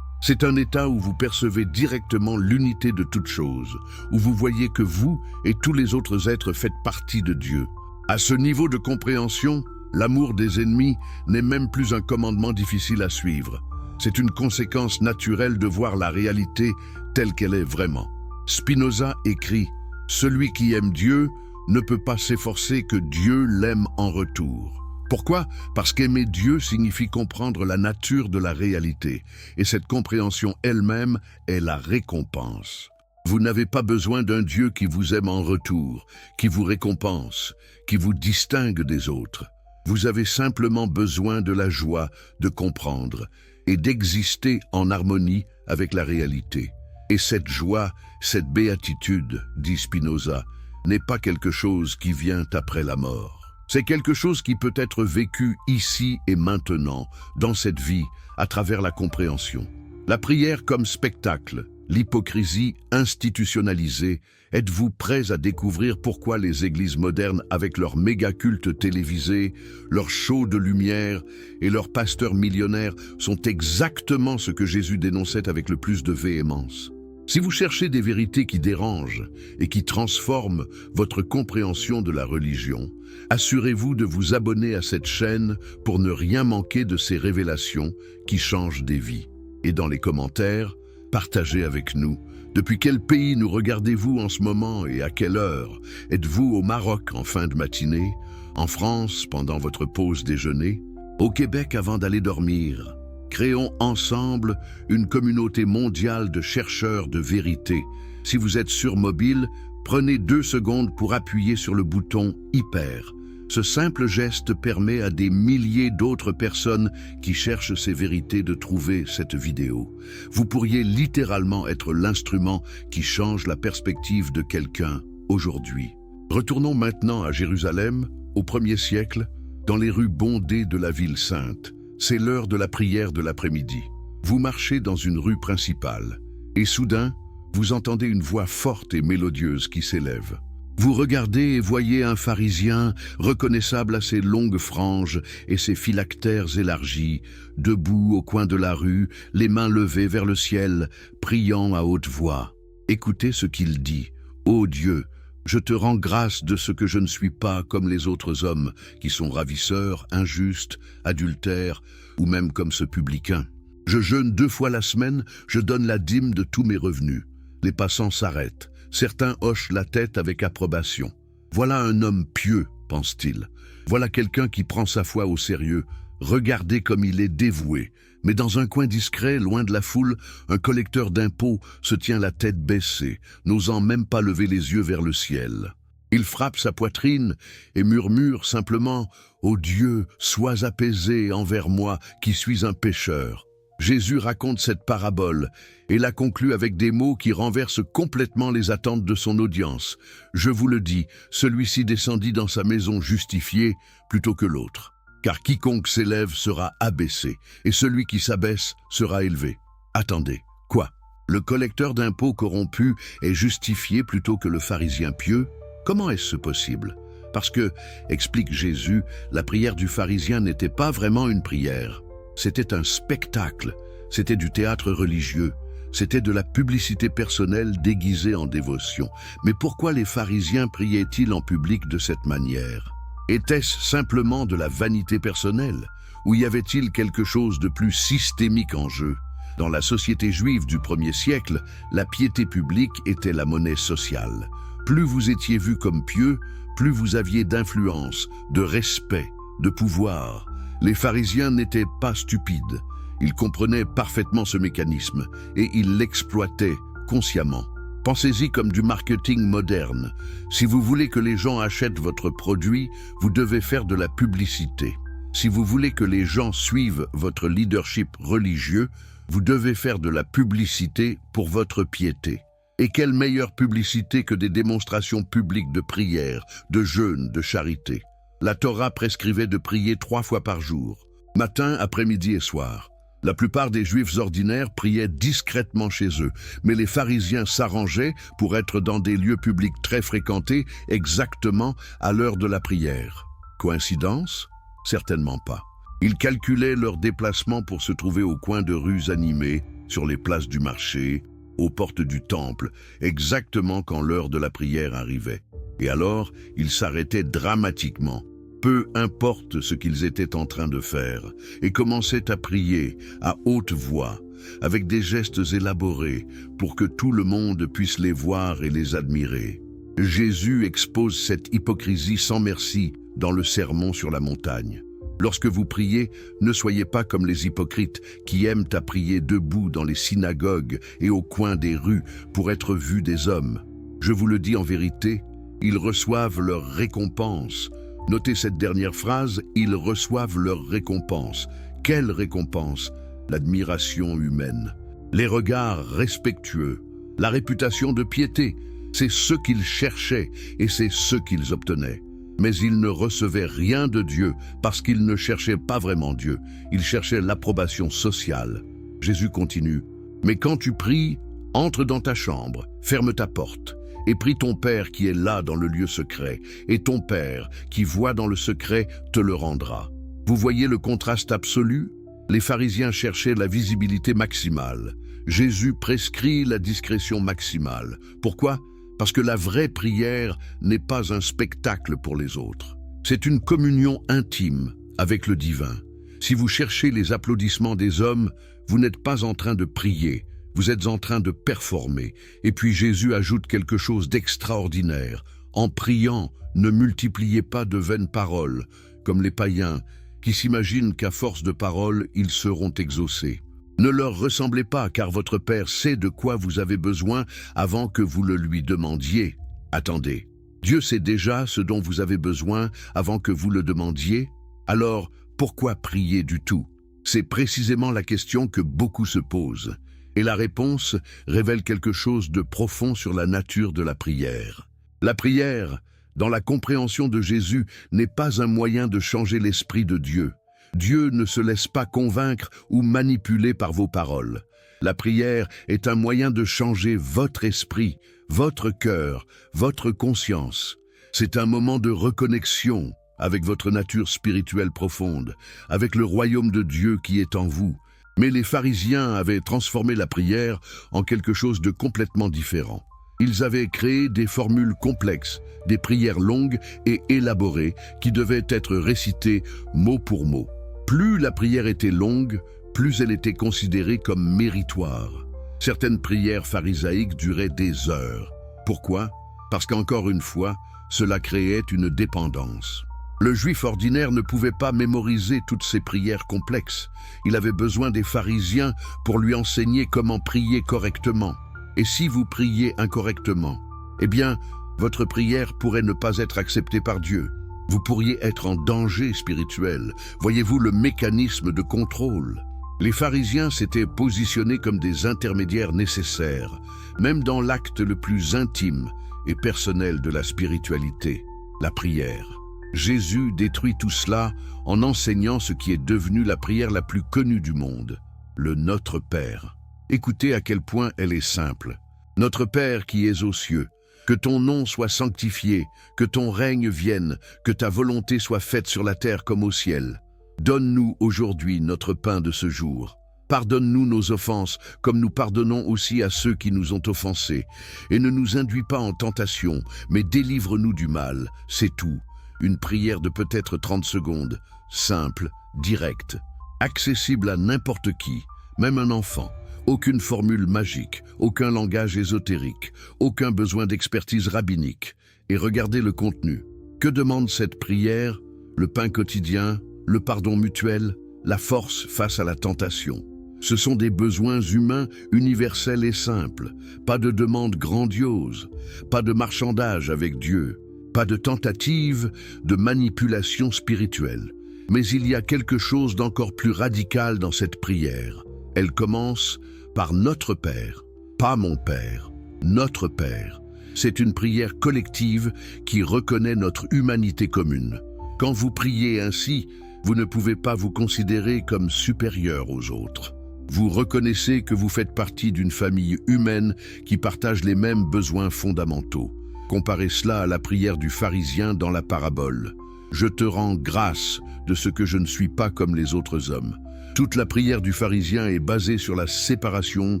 C'est un état où vous percevez directement l'unité de toute chose, où vous voyez que vous et tous les autres êtres faites partie de Dieu. À ce niveau de compréhension, l'amour des ennemis n'est même plus un commandement difficile à suivre. C'est une conséquence naturelle de voir la réalité telle qu'elle est vraiment. Spinoza écrit « Celui qui aime Dieu ne peut pas s'efforcer que Dieu l'aime en retour. » Pourquoi? Parce qu'aimer Dieu signifie comprendre la nature de la réalité, et cette compréhension elle-même est la récompense. Vous n'avez pas besoin d'un Dieu qui vous aime en retour, qui vous récompense, qui vous distingue des autres. Vous avez simplement besoin de la joie de comprendre et d'exister en harmonie avec la réalité. Et cette joie, cette béatitude, dit Spinoza, n'est pas quelque chose qui vient après la mort. C'est quelque chose qui peut être vécu ici et maintenant, dans cette vie, à travers la compréhension. La prière comme spectacle, l'hypocrisie institutionnalisée. Êtes-vous prêts à découvrir pourquoi les églises modernes, avec leurs méga-cultes télévisés, leurs shows de lumière et leurs pasteurs millionnaires, sont exactement ce que Jésus dénonçait avec le plus de véhémence? Si vous cherchez des vérités qui dérangent et qui transforment votre compréhension de la religion, assurez-vous de vous abonner à cette chaîne pour ne rien manquer de ces révélations qui changent des vies. Et dans les commentaires, partagez avec nous. Depuis quel pays nous regardez-vous en ce moment et à quelle heure? Êtes-vous au Maroc en fin de matinée? En France pendant votre pause déjeuner? Au Québec avant d'aller dormir? Créons ensemble une communauté mondiale de chercheurs de vérité. Si vous êtes sur mobile, prenez 2 secondes pour appuyer sur le bouton « Hyper ». Ce simple geste permet à des milliers d'autres personnes qui cherchent ces vérités de trouver cette vidéo. Vous pourriez littéralement être l'instrument qui change la perspective de quelqu'un aujourd'hui. Retournons maintenant à Jérusalem, au 1er siècle, dans les rues bondées de la ville sainte. C'est l'heure de la prière de l'après-midi. Vous marchez dans une rue principale et soudain, vous entendez une voix forte et mélodieuse qui s'élève. Vous regardez et voyez un pharisien reconnaissable à ses longues franges et ses phylactères élargis, debout au coin de la rue, les mains levées vers le ciel, priant à haute voix. Écoutez ce qu'il dit. « Ô Dieu, je te rends grâce de ce que je ne suis pas comme les autres hommes qui sont ravisseurs, injustes, adultères ou même comme ce publicain. Je jeûne 2 fois la semaine, je donne la dîme de tous mes revenus. » Les passants s'arrêtent. Certains hochent la tête avec approbation. Voilà un homme pieux, pense-t-il. Voilà quelqu'un qui prend sa foi au sérieux. Regardez comme il est dévoué. Mais dans un coin discret, loin de la foule, un collecteur d'impôts se tient la tête baissée, n'osant même pas lever les yeux vers le ciel. Il frappe sa poitrine et murmure simplement « Ô Dieu, sois apaisé envers moi qui suis un pécheur. » Jésus raconte cette parabole et la conclut avec des mots qui renversent complètement les attentes de son audience. Je vous le dis, celui-ci descendit dans sa maison justifié plutôt que l'autre. Car quiconque s'élève sera abaissé, et celui qui s'abaisse sera élevé. Attendez, quoi? Le collecteur d'impôts corrompu est justifié plutôt que le pharisien pieux? Comment est-ce possible? Parce que, explique Jésus, la prière du pharisien n'était pas vraiment une prière. C'était un spectacle, c'était du théâtre religieux, c'était de la publicité personnelle déguisée en dévotion. Mais pourquoi les pharisiens priaient-ils en public de cette manière? Était-ce simplement de la vanité personnelle? Ou y avait-il quelque chose de plus systémique en jeu? Dans la société juive du 1er siècle, la piété publique était la monnaie sociale. Plus vous étiez vu comme pieux, plus vous aviez d'influence, de respect, de pouvoir. Les pharisiens n'étaient pas stupides. Ils comprenaient parfaitement ce mécanisme et ils l'exploitaient consciemment. Pensez-y comme du marketing moderne. Si vous voulez que les gens achètent votre produit, vous devez faire de la publicité. Si vous voulez que les gens suivent votre leadership religieux, vous devez faire de la publicité pour votre piété. Et quelle meilleure publicité que des démonstrations publiques de prière, de jeûne, de charité. La Torah prescrivait de prier 3 fois par jour, matin, après-midi et soir. La plupart des Juifs ordinaires priaient discrètement chez eux, mais les pharisiens s'arrangeaient pour être dans des lieux publics très fréquentés exactement à l'heure de la prière. Coïncidence? Certainement pas. Ils calculaient leurs déplacements pour se trouver au coin de rues animées, sur les places du marché, aux portes du temple, exactement quand l'heure de la prière arrivait. Et alors, ils s'arrêtaient dramatiquement, peu importe ce qu'ils étaient en train de faire, et commençaient à prier à haute voix, avec des gestes élaborés, pour que tout le monde puisse les voir et les admirer. Jésus expose cette hypocrisie sans merci dans le Sermon sur la montagne. Lorsque vous priez, ne soyez pas comme les hypocrites qui aiment à prier debout dans les synagogues et au coin des rues pour être vus des hommes. Je vous le dis en vérité, ils reçoivent leur récompense. Notez cette dernière phrase, ils reçoivent leur récompense. Quelle récompense? L'admiration humaine, les regards respectueux, la réputation de piété. C'est ce qu'ils cherchaient et c'est ce qu'ils obtenaient. Mais ils ne recevaient rien de Dieu parce qu'ils ne cherchaient pas vraiment Dieu. Ils cherchaient l'approbation sociale. Jésus continue. Mais quand tu pries, entre dans ta chambre, ferme ta porte, et prie ton Père qui est là dans le lieu secret, et ton Père qui voit dans le secret te le rendra. Vous voyez le contraste absolu? Les pharisiens cherchaient la visibilité maximale. Jésus prescrit la discrétion maximale. Pourquoi? Parce que la vraie prière n'est pas un spectacle pour les autres. C'est une communion intime avec le divin. Si vous cherchez les applaudissements des hommes, vous n'êtes pas en train de prier, vous êtes en train de performer. Et puis Jésus ajoute quelque chose d'extraordinaire. En priant, ne multipliez pas de vaines paroles, comme les païens, qui s'imaginent qu'à force de paroles, ils seront exaucés. Ne leur ressemblez pas, car votre Père sait de quoi vous avez besoin avant que vous le lui demandiez. Attendez, Dieu sait déjà ce dont vous avez besoin avant que vous le demandiez? Alors, pourquoi prier du tout? C'est précisément la question que beaucoup se posent. Et la réponse révèle quelque chose de profond sur la nature de la prière. La prière, dans la compréhension de Jésus, n'est pas un moyen de changer l'esprit de Dieu. Dieu ne se laisse pas convaincre ou manipuler par vos paroles. La prière est un moyen de changer votre esprit, votre cœur, votre conscience. C'est un moment de reconnexion avec votre nature spirituelle profonde, avec le royaume de Dieu qui est en vous. Mais les pharisiens avaient transformé la prière en quelque chose de complètement différent. Ils avaient créé des formules complexes, des prières longues et élaborées qui devaient être récitées mot pour mot. Plus la prière était longue, plus elle était considérée comme méritoire. Certaines prières pharisaïques duraient des heures. Pourquoi? Parce qu'encore une fois, cela créait une dépendance. Le juif ordinaire ne pouvait pas mémoriser toutes ces prières complexes. Il avait besoin des pharisiens pour lui enseigner comment prier correctement. Et si vous priez incorrectement, eh bien, votre prière pourrait ne pas être acceptée par Dieu. Vous pourriez être en danger spirituel. Voyez-vous le mécanisme de contrôle? Les pharisiens s'étaient positionnés comme des intermédiaires nécessaires, même dans l'acte le plus intime et personnel de la spiritualité, la prière. Jésus détruit tout cela en enseignant ce qui est devenu la prière la plus connue du monde, le Notre Père. Écoutez à quel point elle est simple. Notre Père qui es aux cieux, que ton nom soit sanctifié, que ton règne vienne, que ta volonté soit faite sur la terre comme au ciel. Donne-nous aujourd'hui notre pain de ce jour. Pardonne-nous nos offenses, comme nous pardonnons aussi à ceux qui nous ont offensés. Et ne nous induis pas en tentation, mais délivre-nous du mal. C'est tout. Une prière de peut-être 30 secondes, simple, directe, accessible à n'importe qui, même un enfant. Aucune formule magique, aucun langage ésotérique, aucun besoin d'expertise rabbinique. Et regardez le contenu. Que demande cette prière? Le pain quotidien, le pardon mutuel, la force face à la tentation. Ce sont des besoins humains universels et simples. Pas de demande grandiose, pas de marchandage avec Dieu, pas de tentative de manipulation spirituelle. Mais il y a quelque chose d'encore plus radical dans cette prière. Elle commence par Notre Père, pas mon Père, Notre Père. C'est une prière collective qui reconnaît notre humanité commune. Quand vous priez ainsi, vous ne pouvez pas vous considérer comme supérieur aux autres. Vous reconnaissez que vous faites partie d'une famille humaine qui partage les mêmes besoins fondamentaux. Comparez cela à la prière du pharisien dans la parabole. « Je te rends grâce de ce que je ne suis pas comme les autres hommes ». Toute la prière du pharisien est basée sur la séparation,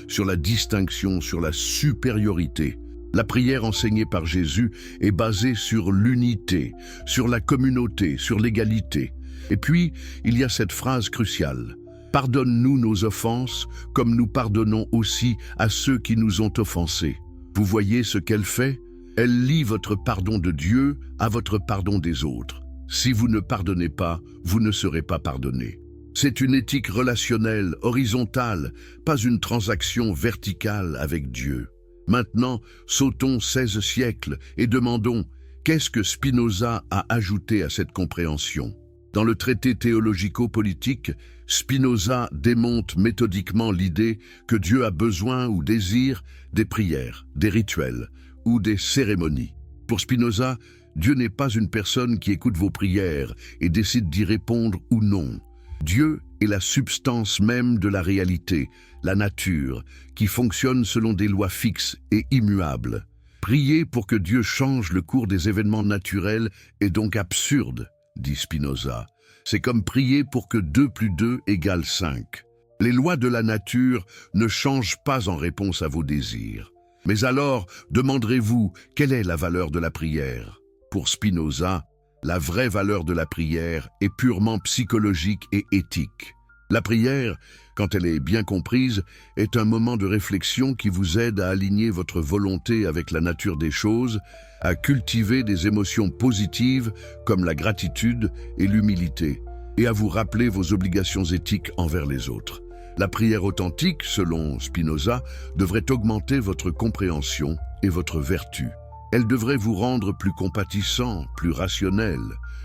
sur la distinction, sur la supériorité. La prière enseignée par Jésus est basée sur l'unité, sur la communauté, sur l'égalité. Et puis, il y a cette phrase cruciale. « Pardonne-nous nos offenses, comme nous pardonnons aussi à ceux qui nous ont offensés. » Vous voyez ce qu'elle fait? Elle lie votre pardon de Dieu à votre pardon des autres. Si vous ne pardonnez pas, vous ne serez pas pardonné. C'est une éthique relationnelle, horizontale, pas une transaction verticale avec Dieu. Maintenant, sautons 16 siècles et demandons qu'est-ce que Spinoza a ajouté à cette compréhension. Dans le traité théologico-politique, Spinoza démonte méthodiquement l'idée que Dieu a besoin ou désire des prières, des rituels ou des cérémonies. Pour Spinoza, Dieu n'est pas une personne qui écoute vos prières et décide d'y répondre ou non. Dieu est la substance même de la réalité, la nature, qui fonctionne selon des lois fixes et immuables. Prier pour que Dieu change le cours des événements naturels est donc absurde, dit Spinoza. C'est comme prier pour que 2 plus 2 égale 5. Les lois de la nature ne changent pas en réponse à vos désirs. Mais alors, demanderez-vous, quelle est la valeur de la prière? Pour Spinoza, la vraie valeur de la prière est purement psychologique et éthique. La prière, quand elle est bien comprise, est un moment de réflexion qui vous aide à aligner votre volonté avec la nature des choses, à cultiver des émotions positives comme la gratitude et l'humilité, et à vous rappeler vos obligations éthiques envers les autres. La prière authentique, selon Spinoza, devrait augmenter votre compréhension et votre vertu. Elle devrait vous rendre plus compatissant, plus rationnel,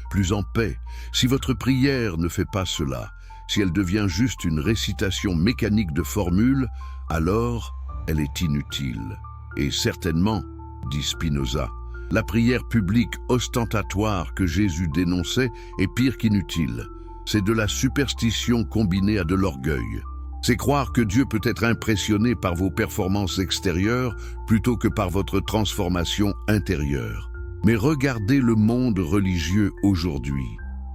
plus en paix. Si votre prière ne fait pas cela, si elle devient juste une récitation mécanique de formules, alors elle est inutile. Et certainement, dit Spinoza, la prière publique ostentatoire que Jésus dénonçait est pire qu'inutile. C'est de la superstition combinée à de l'orgueil. C'est croire que Dieu peut être impressionné par vos performances extérieures plutôt que par votre transformation intérieure. Mais regardez le monde religieux aujourd'hui.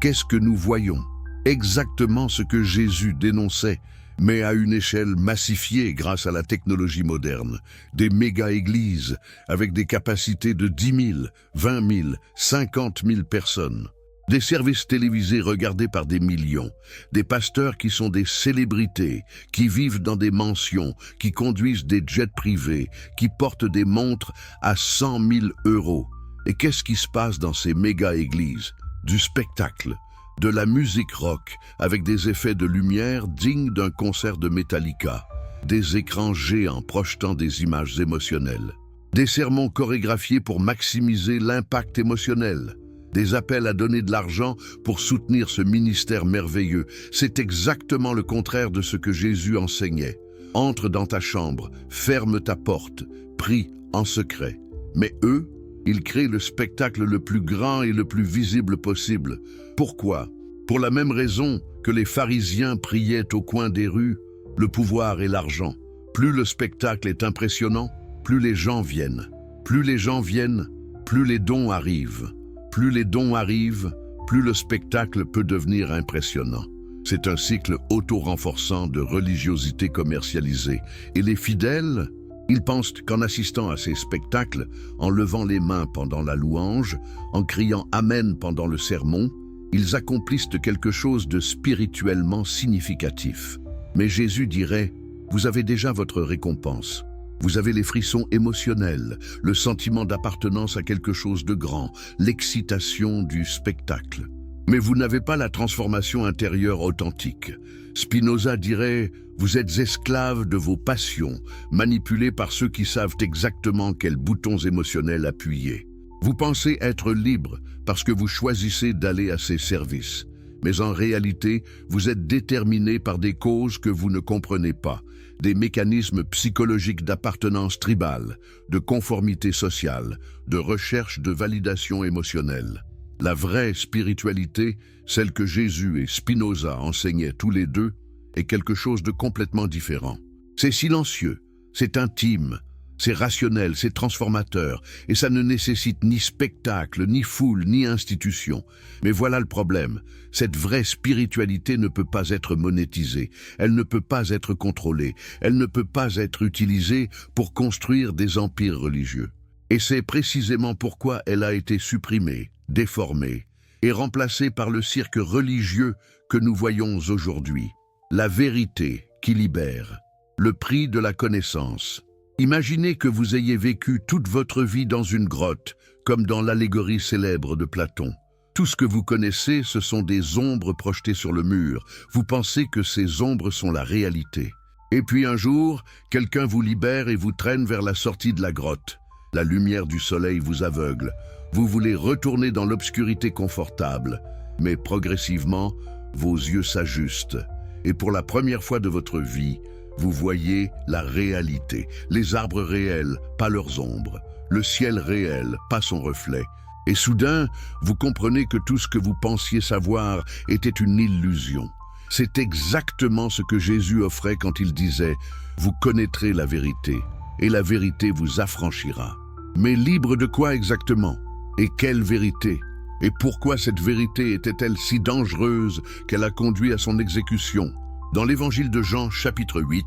Qu'est-ce que nous voyons? Exactement ce que Jésus dénonçait, mais à une échelle massifiée grâce à la technologie moderne. Des méga-églises avec des capacités de 10 000, 20 000, 50 000 personnes. Des services télévisés regardés par des millions, des pasteurs qui sont des célébrités, qui vivent dans des mansions, qui conduisent des jets privés, qui portent des montres à 100 000 €. Et qu'est-ce qui se passe dans ces méga-églises? Du spectacle, de la musique rock avec des effets de lumière dignes d'un concert de Metallica, des écrans géants projetant des images émotionnelles, des sermons chorégraphiés pour maximiser l'impact émotionnel, des appels à donner de l'argent pour soutenir ce ministère merveilleux. C'est exactement le contraire de ce que Jésus enseignait. Entre dans ta chambre, ferme ta porte, prie en secret. Mais eux, ils créent le spectacle le plus grand et le plus visible possible. Pourquoi? Pour la même raison que les pharisiens priaient au coin des rues, le pouvoir et l'argent. Plus le spectacle est impressionnant, plus les gens viennent. Plus les gens viennent, plus les dons arrivent. Plus les dons arrivent, plus le spectacle peut devenir impressionnant. C'est un cycle auto-renforçant de religiosité commercialisée. Et les fidèles, ils pensent qu'en assistant à ces spectacles, en levant les mains pendant la louange, en criant « Amen » pendant le sermon, ils accomplissent quelque chose de spirituellement significatif. Mais Jésus dirait « Vous avez déjà votre récompense. Vous avez les frissons émotionnels, le sentiment d'appartenance à quelque chose de grand, l'excitation du spectacle. Mais vous n'avez pas la transformation intérieure authentique. » Spinoza dirait « Vous êtes esclaves de vos passions, manipulés par ceux qui savent exactement quels boutons émotionnels appuyer. Vous pensez être libre parce que vous choisissez d'aller à ces services. Mais en réalité, vous êtes déterminés par des causes que vous ne comprenez pas, des mécanismes psychologiques d'appartenance tribale, de conformité sociale, de recherche de validation émotionnelle. La vraie spiritualité, celle que Jésus et Spinoza enseignaient tous les deux, est quelque chose de complètement différent. C'est silencieux, c'est intime, c'est rationnel, c'est transformateur, et ça ne nécessite ni spectacle, ni foule, ni institution. Mais voilà le problème, cette vraie spiritualité ne peut pas être monétisée, elle ne peut pas être contrôlée, elle ne peut pas être utilisée pour construire des empires religieux. Et c'est précisément pourquoi elle a été supprimée, déformée, et remplacée par le cirque religieux que nous voyons aujourd'hui. La vérité qui libère, le prix de la connaissance. Imaginez que vous ayez vécu toute votre vie dans une grotte, comme dans l'allégorie célèbre de Platon. Tout ce que vous connaissez, ce sont des ombres projetées sur le mur. Vous pensez que ces ombres sont la réalité. Et puis un jour, quelqu'un vous libère et vous traîne vers la sortie de la grotte. La lumière du soleil vous aveugle. Vous voulez retourner dans l'obscurité confortable, mais progressivement, vos yeux s'ajustent. Et pour la première fois de votre vie, vous voyez la réalité, les arbres réels, pas leurs ombres, le ciel réel, pas son reflet. Et soudain, vous comprenez que tout ce que vous pensiez savoir était une illusion. C'est exactement ce que Jésus offrait quand il disait « Vous connaîtrez la vérité, et la vérité vous affranchira. » Mais libre de quoi exactement? Et quelle vérité? Et pourquoi cette vérité était-elle si dangereuse qu'elle a conduit à son exécution? Dans l'évangile de Jean, chapitre 8,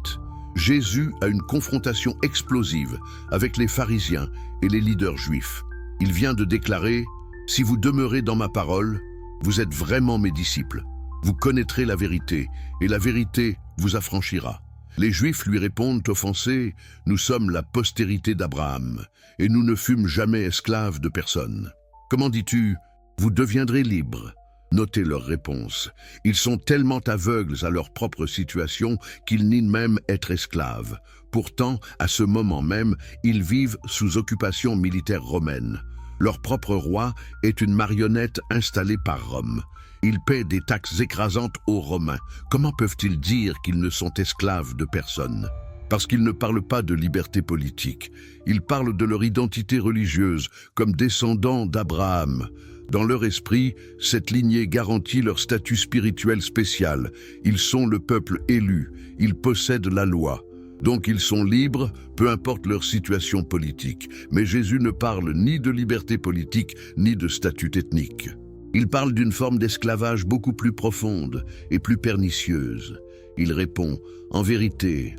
Jésus a une confrontation explosive avec les pharisiens et les leaders juifs. Il vient de déclarer « Si vous demeurez dans ma parole, vous êtes vraiment mes disciples. Vous connaîtrez la vérité, et la vérité vous affranchira. » Les Juifs lui répondent offensés « Nous sommes la postérité d'Abraham, et nous ne fûmes jamais esclaves de personne. » Comment dis-tu « Vous deviendrez libres » Notez leur réponse. Ils sont tellement aveugles à leur propre situation qu'ils nient même être esclaves. Pourtant, à ce moment même, ils vivent sous occupation militaire romaine. Leur propre roi est une marionnette installée par Rome. Ils paient des taxes écrasantes aux Romains. Comment peuvent-ils dire qu'ils ne sont esclaves de personne? Parce qu'ils ne parlent pas de liberté politique. Ils parlent de leur identité religieuse, comme descendants d'Abraham. Dans leur esprit, cette lignée garantit leur statut spirituel spécial. Ils sont le peuple élu, ils possèdent la loi. Donc ils sont libres, peu importe leur situation politique. Mais Jésus ne parle ni de liberté politique, ni de statut ethnique. Il parle d'une forme d'esclavage beaucoup plus profonde et plus pernicieuse. Il répond « En vérité,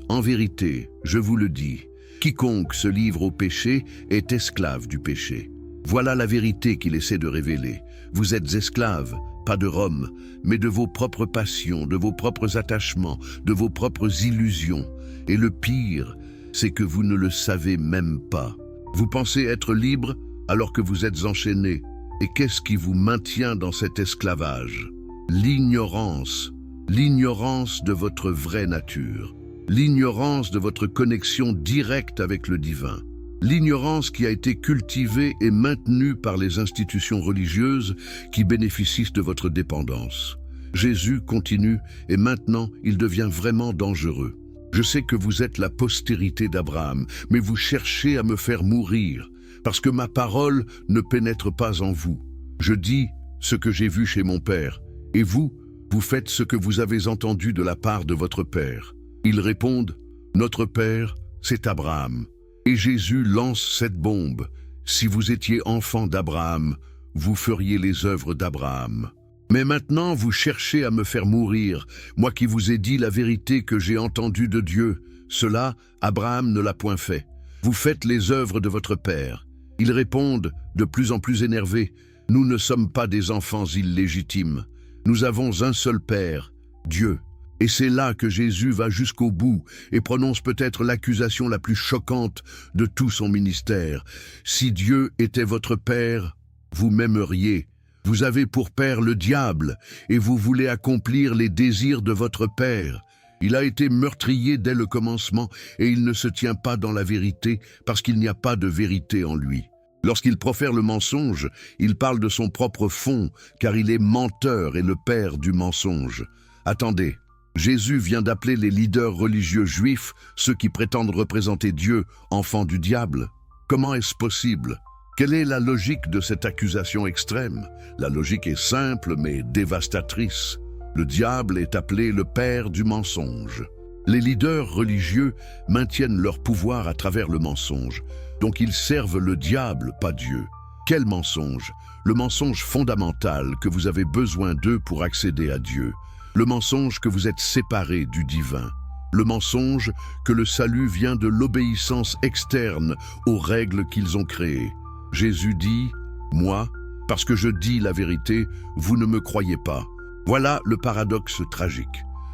je vous le dis, quiconque se livre au péché est esclave du péché. » Voilà la vérité qu'il essaie de révéler. Vous êtes esclaves, pas de Rome, mais de vos propres passions, de vos propres attachements, de vos propres illusions. Et le pire, c'est que vous ne le savez même pas. Vous pensez être libre alors que vous êtes enchaînés. Et qu'est-ce qui vous maintient dans cet esclavage? L'ignorance de votre vraie nature, l'ignorance de votre connexion directe avec le divin. L'ignorance qui a été cultivée et maintenue par les institutions religieuses qui bénéficient de votre dépendance. Jésus continue et maintenant il devient vraiment dangereux. Je sais que vous êtes la postérité d'Abraham, mais vous cherchez à me faire mourir, parce que ma parole ne pénètre pas en vous. Je dis ce que j'ai vu chez mon père, et vous, vous faites ce que vous avez entendu de la part de votre père. Ils répondent, notre père, c'est Abraham. Et Jésus lance cette bombe. Si vous étiez enfant d'Abraham, vous feriez les œuvres d'Abraham. Mais maintenant, vous cherchez à me faire mourir, moi qui vous ai dit la vérité que j'ai entendue de Dieu. Cela, Abraham ne l'a point fait. Vous faites les œuvres de votre père. Ils répondent, de plus en plus énervés, nous ne sommes pas des enfants illégitimes. Nous avons un seul père, Dieu. Et c'est là que Jésus va jusqu'au bout et prononce peut-être l'accusation la plus choquante de tout son ministère. Si Dieu était votre père, vous m'aimeriez. Vous avez pour père le diable et vous voulez accomplir les désirs de votre père. Il a été meurtrier dès le commencement et il ne se tient pas dans la vérité parce qu'il n'y a pas de vérité en lui. Lorsqu'il profère le mensonge, il parle de son propre fond car il est menteur et le père du mensonge. Attendez. Jésus vient d'appeler les leaders religieux juifs, ceux qui prétendent représenter Dieu, enfants du diable. Comment est-ce possible? Quelle est la logique de cette accusation extrême? La logique est simple mais dévastatrice. Le diable est appelé le père du mensonge. Les leaders religieux maintiennent leur pouvoir à travers le mensonge. Donc ils servent le diable, pas Dieu. Quel mensonge? Le mensonge fondamental que vous avez besoin d'eux pour accéder à Dieu. Le mensonge que vous êtes séparés du divin. Le mensonge que le salut vient de l'obéissance externe aux règles qu'ils ont créées. Jésus dit, « Moi, parce que je dis la vérité, vous ne me croyez pas. » Voilà le paradoxe tragique.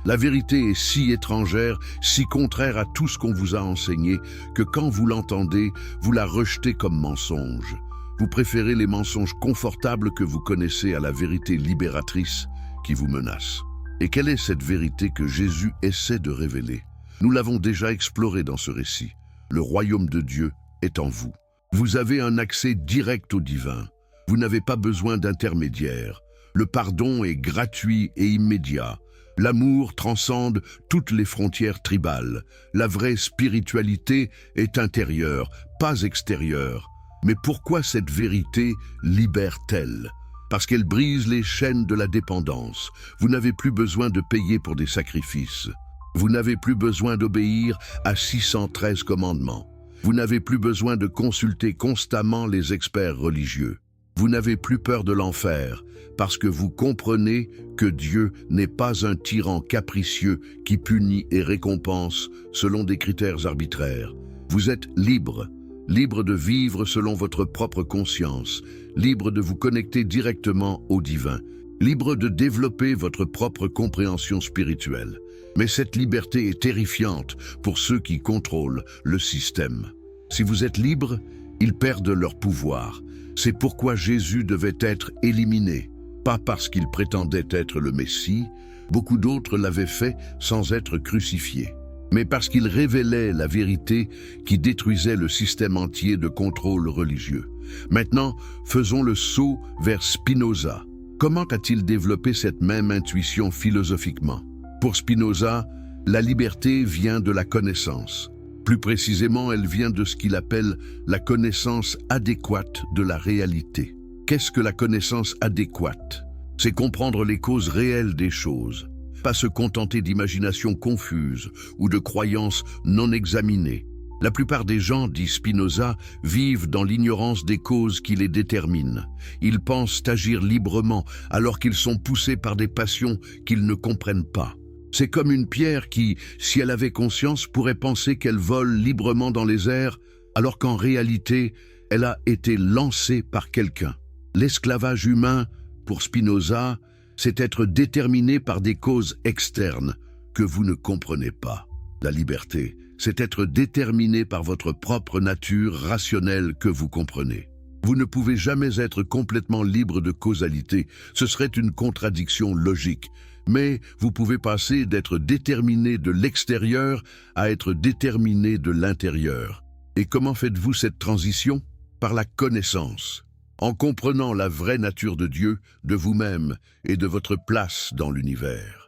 La vérité est si étrangère, si contraire à tout ce qu'on vous a enseigné, que quand vous l'entendez, vous la rejetez comme mensonge. Vous préférez les mensonges confortables que vous connaissez à la vérité libératrice qui vous menace. Et quelle est cette vérité que Jésus essaie de révéler? Nous l'avons déjà exploré dans ce récit. Le royaume de Dieu est en vous. Vous avez un accès direct au divin. Vous n'avez pas besoin d'intermédiaire. Le pardon est gratuit et immédiat. L'amour transcende toutes les frontières tribales. La vraie spiritualité est intérieure, pas extérieure. Mais pourquoi cette vérité libère-t-elle? Parce qu'elle brise les chaînes de la dépendance. Vous n'avez plus besoin de payer pour des sacrifices. Vous n'avez plus besoin d'obéir à 613 commandements. Vous n'avez plus besoin de consulter constamment les experts religieux. Vous n'avez plus peur de l'enfer, parce que vous comprenez que Dieu n'est pas un tyran capricieux qui punit et récompense selon des critères arbitraires. Vous êtes libre. Libre de vivre selon votre propre conscience, libre de vous connecter directement au divin, libre de développer votre propre compréhension spirituelle. Mais cette liberté est terrifiante pour ceux qui contrôlent le système. Si vous êtes libre, ils perdent leur pouvoir. C'est pourquoi Jésus devait être éliminé, pas parce qu'il prétendait être le Messie, beaucoup d'autres l'avaient fait sans être crucifiés, mais parce qu'il révélait la vérité qui détruisait le système entier de contrôle religieux. Maintenant, faisons le saut vers Spinoza. Comment a-t-il développé cette même intuition philosophiquement? Pour Spinoza, la liberté vient de la connaissance. Plus précisément, elle vient de ce qu'il appelle la connaissance adéquate de la réalité. Qu'est-ce que la connaissance adéquate? C'est comprendre les causes réelles des choses, pas se contenter d'imaginations confuses ou de croyances non examinées. La plupart des gens, dit Spinoza, vivent dans l'ignorance des causes qui les déterminent. Ils pensent agir librement alors qu'ils sont poussés par des passions qu'ils ne comprennent pas. C'est comme une pierre qui, si elle avait conscience, pourrait penser qu'elle vole librement dans les airs, alors qu'en réalité, elle a été lancée par quelqu'un. L'esclavage humain, pour Spinoza, c'est être déterminé par des causes externes que vous ne comprenez pas. La liberté, c'est être déterminé par votre propre nature rationnelle que vous comprenez. Vous ne pouvez jamais être complètement libre de causalité, ce serait une contradiction logique. Mais vous pouvez passer d'être déterminé de l'extérieur à être déterminé de l'intérieur. Et comment faites-vous cette transition? Par la connaissance, en comprenant la vraie nature de Dieu, de vous-même et de votre place dans l'univers.